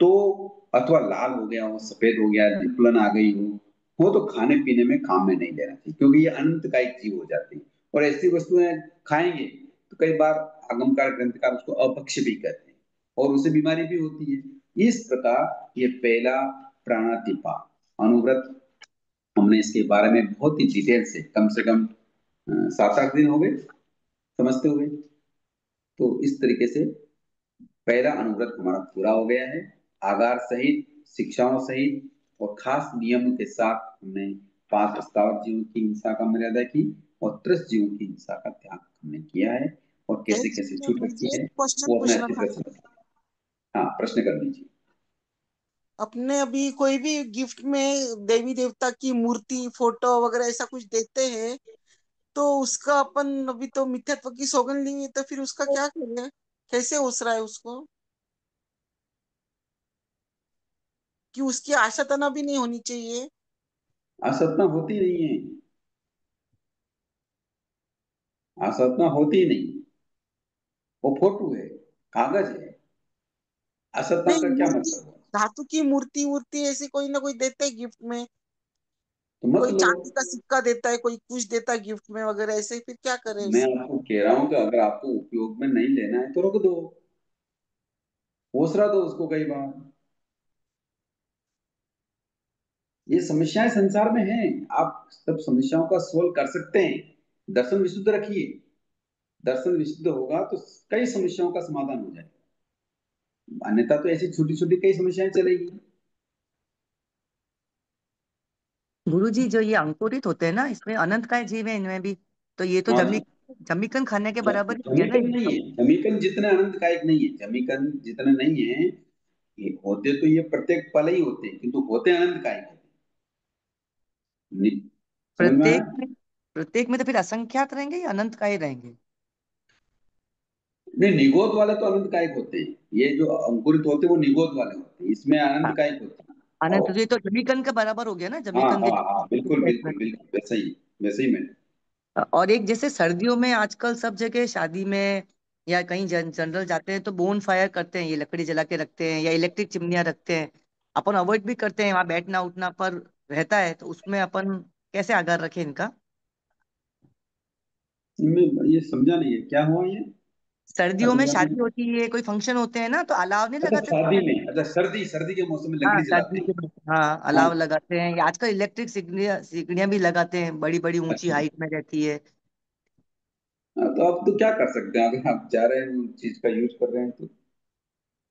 तो, अथवा लाल हो गया हो, सफेद हो गया, निपुलन आ गई हो तो खाने पीने में काम में नहीं लेना चाहिए, क्योंकि ये अनंतकायिक चीज हो जाती है। और ऐसी वस्तुएं खाएंगे तो कई बार आगमकार ग्रंथकार उसको अपक्ष भी कहते हैं और उससे बीमारी भी होती है। इस प्रकार ये पहला प्राणातिपात अनुव्रत, हमने इसके बारे में बहुत ही डिटेल से कम 7-8 दिन हो गए समझते हुए। तो इस तरीके से पहला अनुव्रत हमारा पूरा हो गया है, आगार सहित, शिक्षाओं सहित और खास नियम के साथ हमने 5 प्रस्तावक जीवों की हिंसा का मर्यादा की और त्रस्त जीवों की हिंसा का त्याग हमने किया है, और कैसे कैसे छूट रखी है क्वेश्चन वो अपने पूछना अच्छे था। प्रश्न। हाँ, प्रश्न कर लीजिए। अपने अभी कोई भी गिफ्ट में देवी देवता की मूर्ति, फोटो वगैरह ऐसा कुछ देते हैं तो उसका अपन अभी तो मिथ्यात्व की सौगंध ली है, तो फिर उसका क्या करें, कैसे उस रहा है उसको, कि उसकी आशा तना भी नहीं होनी चाहिए। आसक्ता होती नहीं है, आसक्ता होती नहीं, वो फोटो है, कागज है, आसक्ता नहीं, का क्या मूर्ति, मतलब है? धातु की मूर्ति वूर्ति ऐसी कोई ना कोई देते हैं गिफ्ट में, तो मत कोई लो। चांदी का सिक्का देता है, कोई कुछ देता है गिफ्ट में वगैरह, ऐसे फिर क्या करे मैं उससे। आपको कह रहा हूं कि अगर आपको उपयोग में नहीं लेना है तो रख दो, ओसरा दो उसको कई बार। ये समस्याएं संसार में हैं, आप सब समस्याओं का सोल्व कर सकते हैं। दर्शन विशुद्ध रखिए, दर्शन विशुद्ध होगा तो कई समस्याओं का समाधान हो जाएगा, अन्यथा तो ऐसी छोटी छोटी कई समस्याएं चलेगी। गुरुजी, जो ये अंकुरित होते हैं ना, इसमें अनंत काय जीव है इनमें भी, तो ये तो हाँ जी, जमीकन खाने के बराबर ही हो गया ना जमीकन ये नहीं तो। है, जमीकन जितने अनंत कायिक नहीं है, जमीकन जितने नहीं है, ये होते तो ये प्रत्येक पल ही होते हैं, किंतु होते अनंत कायिक होते हैं। समझ में आया? प्रत्येक में तो फिर असंख्यात रहेंगे या अनंत काय रहेंगे? नहीं, निगोद वाले तो अनंत कायिक होते हैं, ये जो अंकुरित होते हैं वो निगोद वाले होते हैं, इसमें हाँ, अनंत कायिक होते हैं। अनंत और तो ये तो जमीकन के बराबर हो गया ना, हाँ जमीकन हाँ के हाँ, बिल्कुल इसमें। बिल्कुल बिल्कुल, वैसे ही मैंने। और एक जैसे सर्दियों में आजकल सब जगह शादी में या कहीं जनरल जाते हैं तो बोन फायर करते हैं, ये लकड़ी जला के रखते हैं या इलेक्ट्रिक चिमनियां रखते हैं। अपन अवॉइड भी करते हैं वहां बैठना उठना, पर रहता है तो उसमें अपन कैसे आगार रखें इनका? मैं ये समझा नहीं है, क्या हुआ ये? सर्दियों में शादी होती है, कोई फंक्शन होते हैं ना, तो अलाव नहीं अच्छा, लगाते शादी तो। में, अच्छा सर्दी सर्दी के मौसम में हाँ, लकड़ी जलाते सर्दी हैं। के हाँ हाँ, अलाव लगाते हैं, या आजकल इलेक्ट्रिक सिकड़ियाँ भी लगाते हैं, बड़ी बड़ी ऊंची अच्छा। हाइट में रहती है। हाँ, तो आप तो क्या कर सकते हैं, अगर आप जा रहे हैं उस चीज का यूज कर रहे हैं तो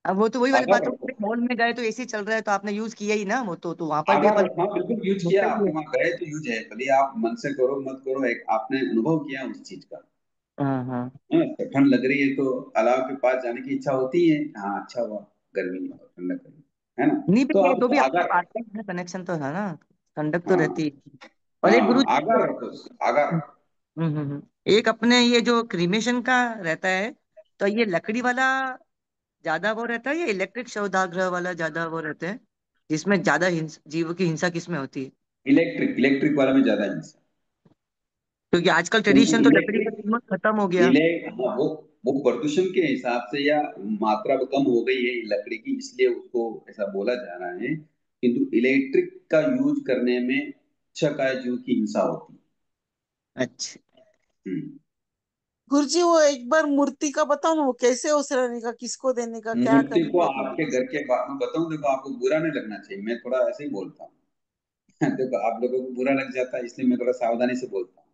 अब वो तो वही वाली आधार बात हो रखो। गई, मॉल में गए तो एसी चल रहा है तो आपने यूज किया ही ना, वो तो वहां पर भी आधार अपन रखो, हाँ बिल्कुल यूज किया, होता ही आपने है। वहां गए तो यूज है, भले आप मन से करो मत करो, एक आपने अनुभव किया उस चीज का। हाँ हाँ। हाँ, तो ठंड लग रही है तो अलाव के पास जाने की इच्छा होती है, हाँ अच्छा हुआ, गर्मी और ठंडक लगी, है ना? नहीं तो भी है आप तो भी उसको अपना आगार पार्ट रखो। टाइम कनेक्शन तो है ना, ठंडक तो हाँ रहती है। और एक हाँ, गुरु जी आगार रखो उसको, आगार रखो। एक अपने ये जो क्रीमेशन का रहता है, तो ये लकड़ी वाला ज्यादा वो रहता है या इलेक्ट्रिक शवदाह वाला ज्यादा वो रहते हैं, जिसमें ज्यादा जीवों की हिंसा किसमें होती है? इलेक्ट्रिक इलेक्ट्रिक वाले में ज्यादा हिंसा, क्योंकि आजकल क्योंकि ट्रेडिशन तो लकड़ी का इलेक्ट्रिक कीमत खत्म हो गया। हाँ, वो प्रदूषण के हिसाब से या मात्रा कम हो गई है लकड़ी की, इसलिए उसको ऐसा बोला जा रहा है, किंतु इलेक्ट्रिक का यूज करने में क्षय जीव की हिंसा होती अच्छा। है। गुरुजी, वो एक बार मूर्ति का बताओ ना, वो कैसे उसराने का, किसको देने का, क्या मूर्ति को करने का। आपके घर के बाहर में बताऊं, देखो आपको बुरा नहीं लगना चाहिए, मैं थोड़ा ऐसे ही बोलता हूँ देखो आप लोगों को बुरा लग जाता है, इसलिए मैं थोड़ा सावधानी से बोलता हूँ।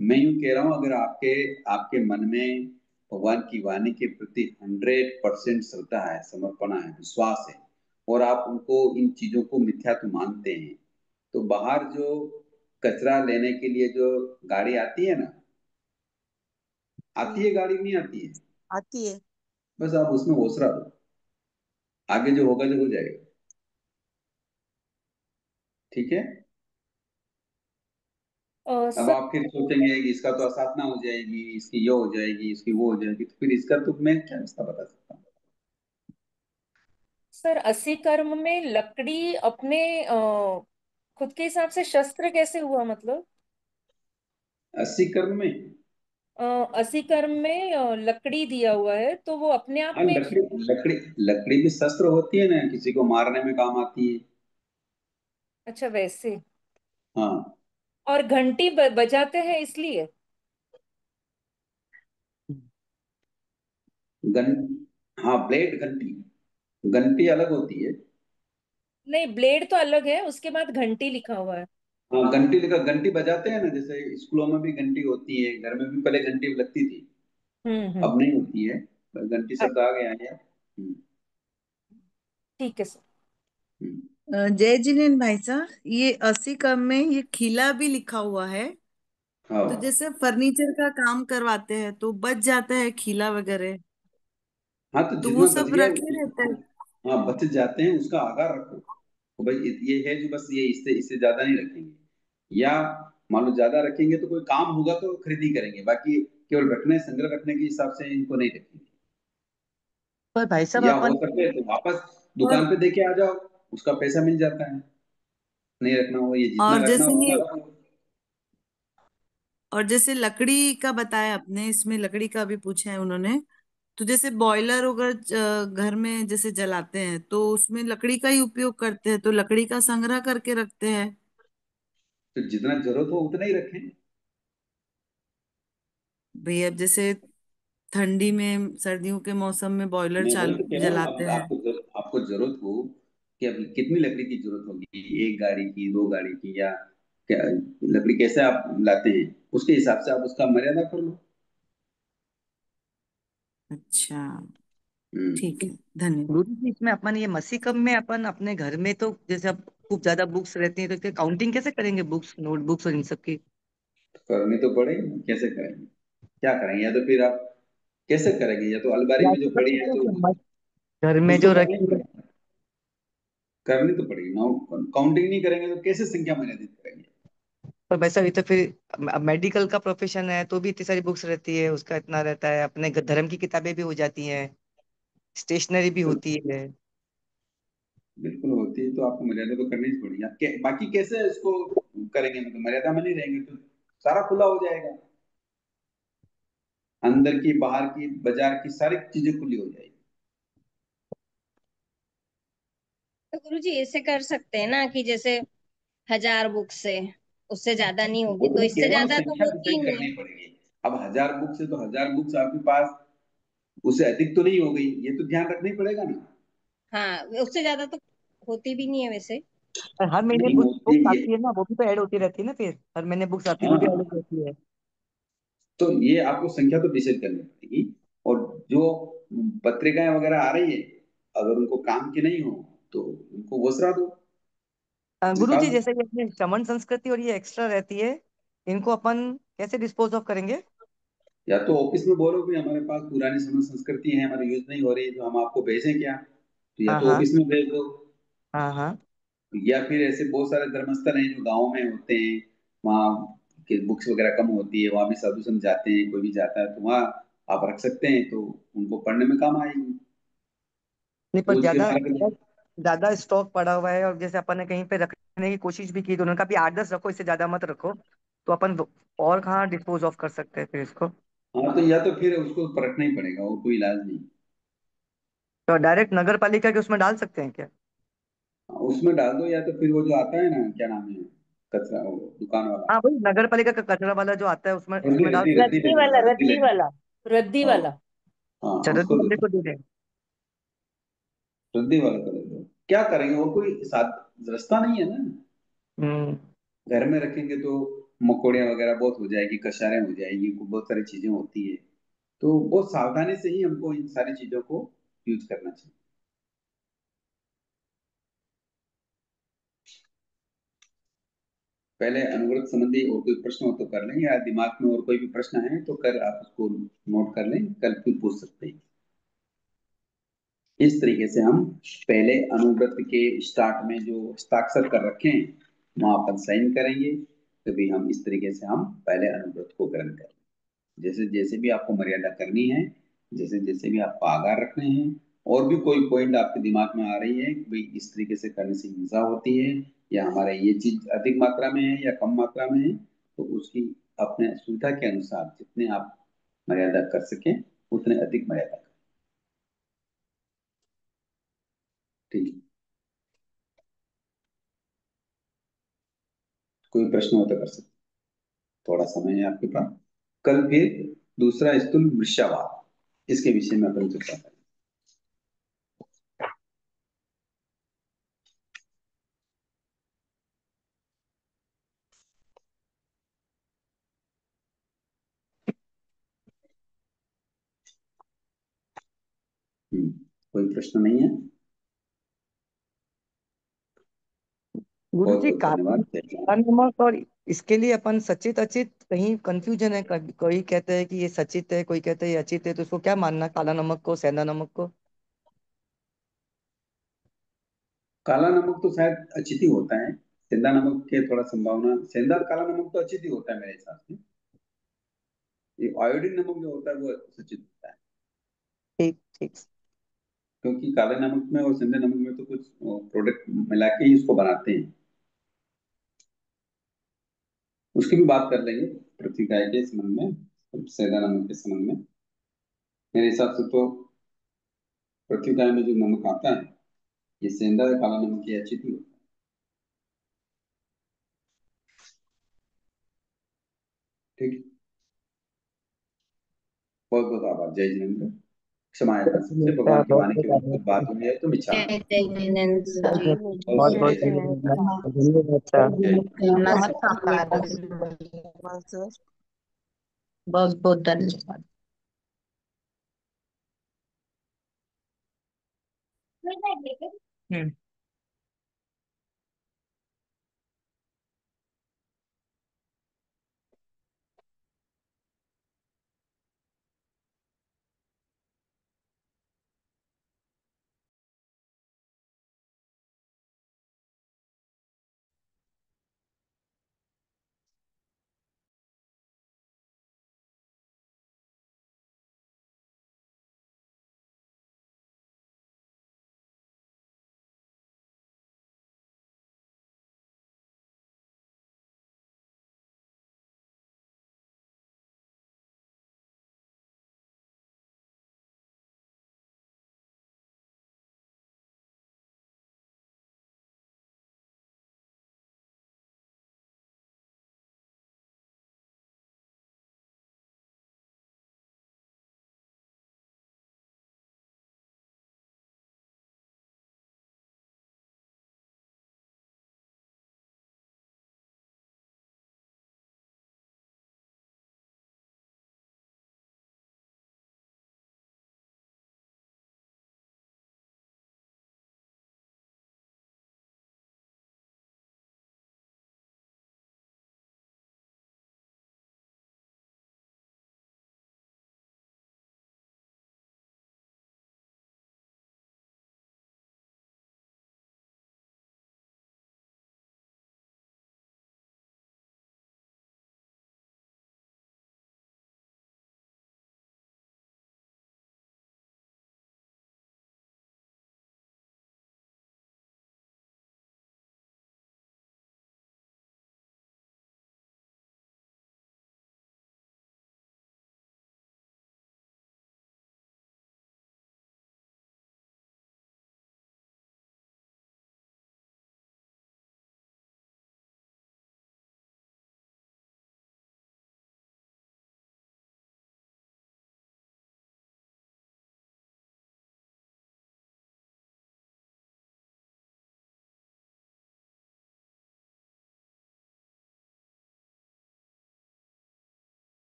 मैं यूं कह रहा हूँ, अगर आपके आपके मन में भगवान की वाणी के प्रति 100% श्रद्धा है, समर्पण है, विश्वास है, और आप उनको इन चीजों को मिथ्या तो मानते हैं, तो बाहर जो कचरा लेने के लिए जो गाड़ी आती है ना, आती है गाड़ी, नहीं आती है, आती है। बस आप उसमें ओसरा दो, आगे जो होगा जो हो जाएगा। ठीक है। अब सर आप फिर सोचेंगे कि इसका तो असाधना हो जाएगी, इसकी ये हो जाएगी, इसकी वो हो जाएगी, तो फिर इसका तो मैं क्या रास्ता बता सकता हूँ। सर 80 कर्म में लकड़ी अपने खुद के हिसाब से शस्त्र कैसे हुआ, मतलब 80 कर्म में 80 कर्म में लकड़ी दिया हुआ है तो वो अपने आप हाँ, में लकड़ी लकड़ी लकड़ी भी शस्त्र होती है ना, किसी को मारने में काम आती है। अच्छा वैसे। हाँ। और घंटी बजाते हैं इसलिए। गन हाँ, ब्लेड घंटी, घंटी अलग होती है। नहीं, ब्लेड तो अलग है, उसके बाद घंटी लिखा हुआ है। हाँ, घंटी लिखा, घंटी बजाते हैं ना, जैसे स्कूलों में भी घंटी होती है, घर में भी पहले घंटी लगती थी, हम्म। अब नहीं होती है, पर घंटी शब्द आ गया है। ठीक है सर। जय जिनेन भाई साहब, ये 80 कम में ये खिला भी लिखा हुआ है। हाँ। तो जैसे फर्नीचर का काम करवाते हैं तो बच जाता है खिला वगैरह, हाँ, तो तो वो जितना बच सब गया, रखे रहते हैं। हाँ बच जाते हैं, उसका आगार रखो, तो भाई ये है जो, बस ये इससे इससे ज्यादा नहीं रखेंगे, या मान लो ज्यादा रखेंगे तो कोई काम होगा तो खरीदी करेंगे, बाकी केवल रखने, संग्रह रखने के हिसाब से इनको नहीं रखेंगे। पर भाई साहब या हो अपन सके तो वापस और दुकान पे दे के आ जाओ, उसका पैसा मिल जाता है। नहीं रखना हो, ये जितना और रखना जैसे हो उतना ये रखो। और जैसे लकड़ी का बताया आपने, इसमें लकड़ी का भी पूछा है उन्होंने। तो जैसे बॉयलर अगर घर में जैसे जलाते हैं तो उसमें लकड़ी का ही उपयोग करते हैं, तो लकड़ी का संग्रह करके रखते हैं। तो जितना जरूरत हो उतना ही रखें। भाई अब जैसे ठंडी में सर्दियों के मौसम में बॉयलर मैं वही चालू तो कह रहा हूँ, जलाते अब हैं। आपको जरूरत हो कि अभी कितनी लकड़ी की जरूरत होगी, एक गाड़ी की, दो गाड़ी की, या क्या लकड़ी कैसे आप लाते हैं, उसके हिसाब से आप उसका मर्यादा कर लो। अच्छा, ठीक हम्म। है, धन्यवाद। गुरु जी, इसमें अपन ये मसीकम में अपन अपने घर में तो जैसे अब खूब ज्यादा बुक्स रहती हैं, तो इसके काउंटिंग कैसे करेंगे, बुक्स नोटबुक्स और इन सब की। करनी तो पड़ेगी, कैसे करेंगे, क्या करेंगे, या तो फिर आप कैसे करेंगे, या तो अलमारी या में जो तो सर पड़ी है सोचो तो कि घर में उसको जो करना ही रखी है। पड़ेगा, करनी तो पड़ेगी ना। काउंटिंग नहीं करेंगे तो कैसे संख्या मर्यादित करेंगे। पर वैसा भी तो फिर अब मेडिकल का प्रोफेशन है तो भी इतनी सारी बुक्स रहती है, उसका इतना रहता है, अपने धर्म की किताबें भी हो जाती हैं, स्टेशनरी भी तो होती है। बिल्कुल होती है, तो आपको मर्यादा तो करनी ही पड़ेगी। आप बाकी कैसे इसको करेंगे, मतलब मर्यादा में नहीं रहेंगे तो सारा खुला हो जाएगा, अंदर की बाहर की बाजार की सारी चीजें खुली हो जाएगी। तो गुरुजी ऐसे कर सकते हैं ना कि जैसे 1000 बुक से उससे ज्यादा नहीं वो होगी, तो तो मैं इससे कह रहा हूँ, ज्यादा तो संख्या तो होती तय ही नहीं करनी है। पड़ेगी। अब 1000 बुक्स है तो 1000 बुक्स आपके पास, उससे अधिक तो नहीं हो गई, ये तो ध्यान रखना ही पड़ेगा ना। हाँ, उससे ज्यादा तो होती भी नहीं है वैसे। और हर महीने नहीं बुक्स होती आती है ना, वो भी तो ऐड होती रहती है ना, फिर हर महीने बुक्स आती है वो भी ऐड हाँ, होती रहती है। तो ये आपको संख्या तो डिसाइड करनी पड़ेगी। और जो पत्रिकाएं वगैरह आ रही है, अगर उनको काम की नहीं हो तो उनको वसरा दो, गुरु निकाल जी, दो। जैसे ये अपने श्रवण संस्कृति और ये एक्स्ट्रा रहती है, इनको अपन कैसे डिस्पोज ऑफ करेंगे। या तो ऑफिस में बोलो कि हमारे पास पुरानी समय संस्कृति है, हमारी यूज नहीं हो रही, तो हम आपको भेजें क्या, तो या हाँ तो हाँ। ऑफिस में भेज दो, हाँ हाँ। या फिर ऐसे बहुत सारे धर्मस्थल हैं जो गाँव में होते हैं, वहाँ के बुक्स वगैरह कम होती है, वहाँ भी साधु संत जाते हैं, कोई भी जाता है, तो वहाँ आप रख सकते हैं, तो उनको पढ़ने में काम आएगी, नहीं, पर रोज के ज्यादा मार्ग में। ज्यादा स्टॉक पड़ा हुआ है और जैसे अपन ने कहीं पे रखने की कोशिश भी की तो उन्होंने कहा भी 8-10 रखो, इससे ज्यादा मत रखो, तो अपन और कहाँ डिस्पोज ऑफ कर सकते हैं फिर इसको। हाँ, तो या तो फिर उसको परखना ही पड़ेगा, और कोई इलाज नहीं। तो डायरेक्ट नगर पालिका के उसमें डाल सकते हैं क्या। उसमें डाल दो, या तो फिर वो जो आता है ना, क्या नाम है, कचरा, वो दुकान वाला, हाँ वही नगर पालिका का कचरा वाला जो आता है उसमें रद्दी उसमें डाल रद्दी सकते रद्दी रद्दी लेने वाला, वाला, रद्दी रद्दी लेने वाला, रद्दी वाला। वाला। हाँ, हाँ, हैं। उसको रद्दी दो, वाले को दे दें। रद्दी वाला कर दो। क्या करेंगे, वो कोई साथ रास्ता नहीं है ना। हम्म। घर में रखेंगे तो मकोड़ियाँ वगैरह बहुत हो जाएगी, कशारें हो जाएगी, बहुत सारी चीजें होती है, तो बहुत सावधानी से ही हमको इन सारी चीजों को यूज करना चाहिए। पहले अनुव्रत संबंधी और कोई प्रश्न हो तो कर लें, या दिमाग में और कोई भी प्रश्न है तो कर आप उसको नोट कर लें, कल फिर पूछ सकते हैं। इस तरीके से हम पहले अनुव्रत के स्टार्ट में जो हस्ताक्षर कर रखे हैं वहां अपन साइन करेंगे, तो भी हम इस तरीके से हम पहले अनुव्रत को ग्रहण करें। जैसे जैसे भी आपको मर्यादा करनी है, जैसे जैसे भी आपको आगार रखने हैं, और भी कोई पॉइंट आपके दिमाग में आ रही है कि भाई इस तरीके से करने से हिंसा होती है, या हमारे ये चीज अधिक मात्रा में है या कम मात्रा में है, तो उसकी अपने सुविधा के अनुसार जितने आप मर्यादा कर सकें उतने अधिक मर्यादा करें। ठीक है, कोई प्रश्न हो तो कर सकते, थोड़ा समय है आपके पास। कल फिर दूसरा स्थूल वृक्षावार, इसके विषय में अपन चर्चा करें। कोई प्रश्न नहीं है? गुरु जी, बहुत बहुत धन्यवाद। काला नमक और इसके लिए अपन सचित अचित, कहीं कंफ्यूजन है। कोई कहते हैं कि ये सचित है, कोई कहते हैं ये अचित है, तो उसको क्या मानना, काला नमक को, सेंधा नमक को? काला नमक तो शायद अचित ही होता है, सेंधा नमक के थोड़ा संभावना, सेंधा और काला नमक तो अचित ही होता है मेरे हिसाब से। ये आयोडीन नमक जो होता है वो सचित होता है। ठीक ठीक। क्योंकि काले नमक में और सेंधे नमक में तो कुछ प्रोडक्ट मिला के ही इसको बनाते हैं, उसकी भी बात कर लेंगे पृथ्वी काय के संबंध में, सेंधा नमक के संबंध में। मेरे हिसाब से तो पृथ्वी काय में जो नमक आता है ये सेंधा या काला नमक ये अचित ही होता है। ठीक है, बहुत बहुत आभार। जय जिनेन्द्र, क्षमा याचना सबसे, भगवान की वाणी के ऊपर बात हुई है तो मैं क्षमा जय जय जिनेंद्र जी। बहुत बहुत धन्यवाद सर। बहुत बहुत धन्यवाद। हम्म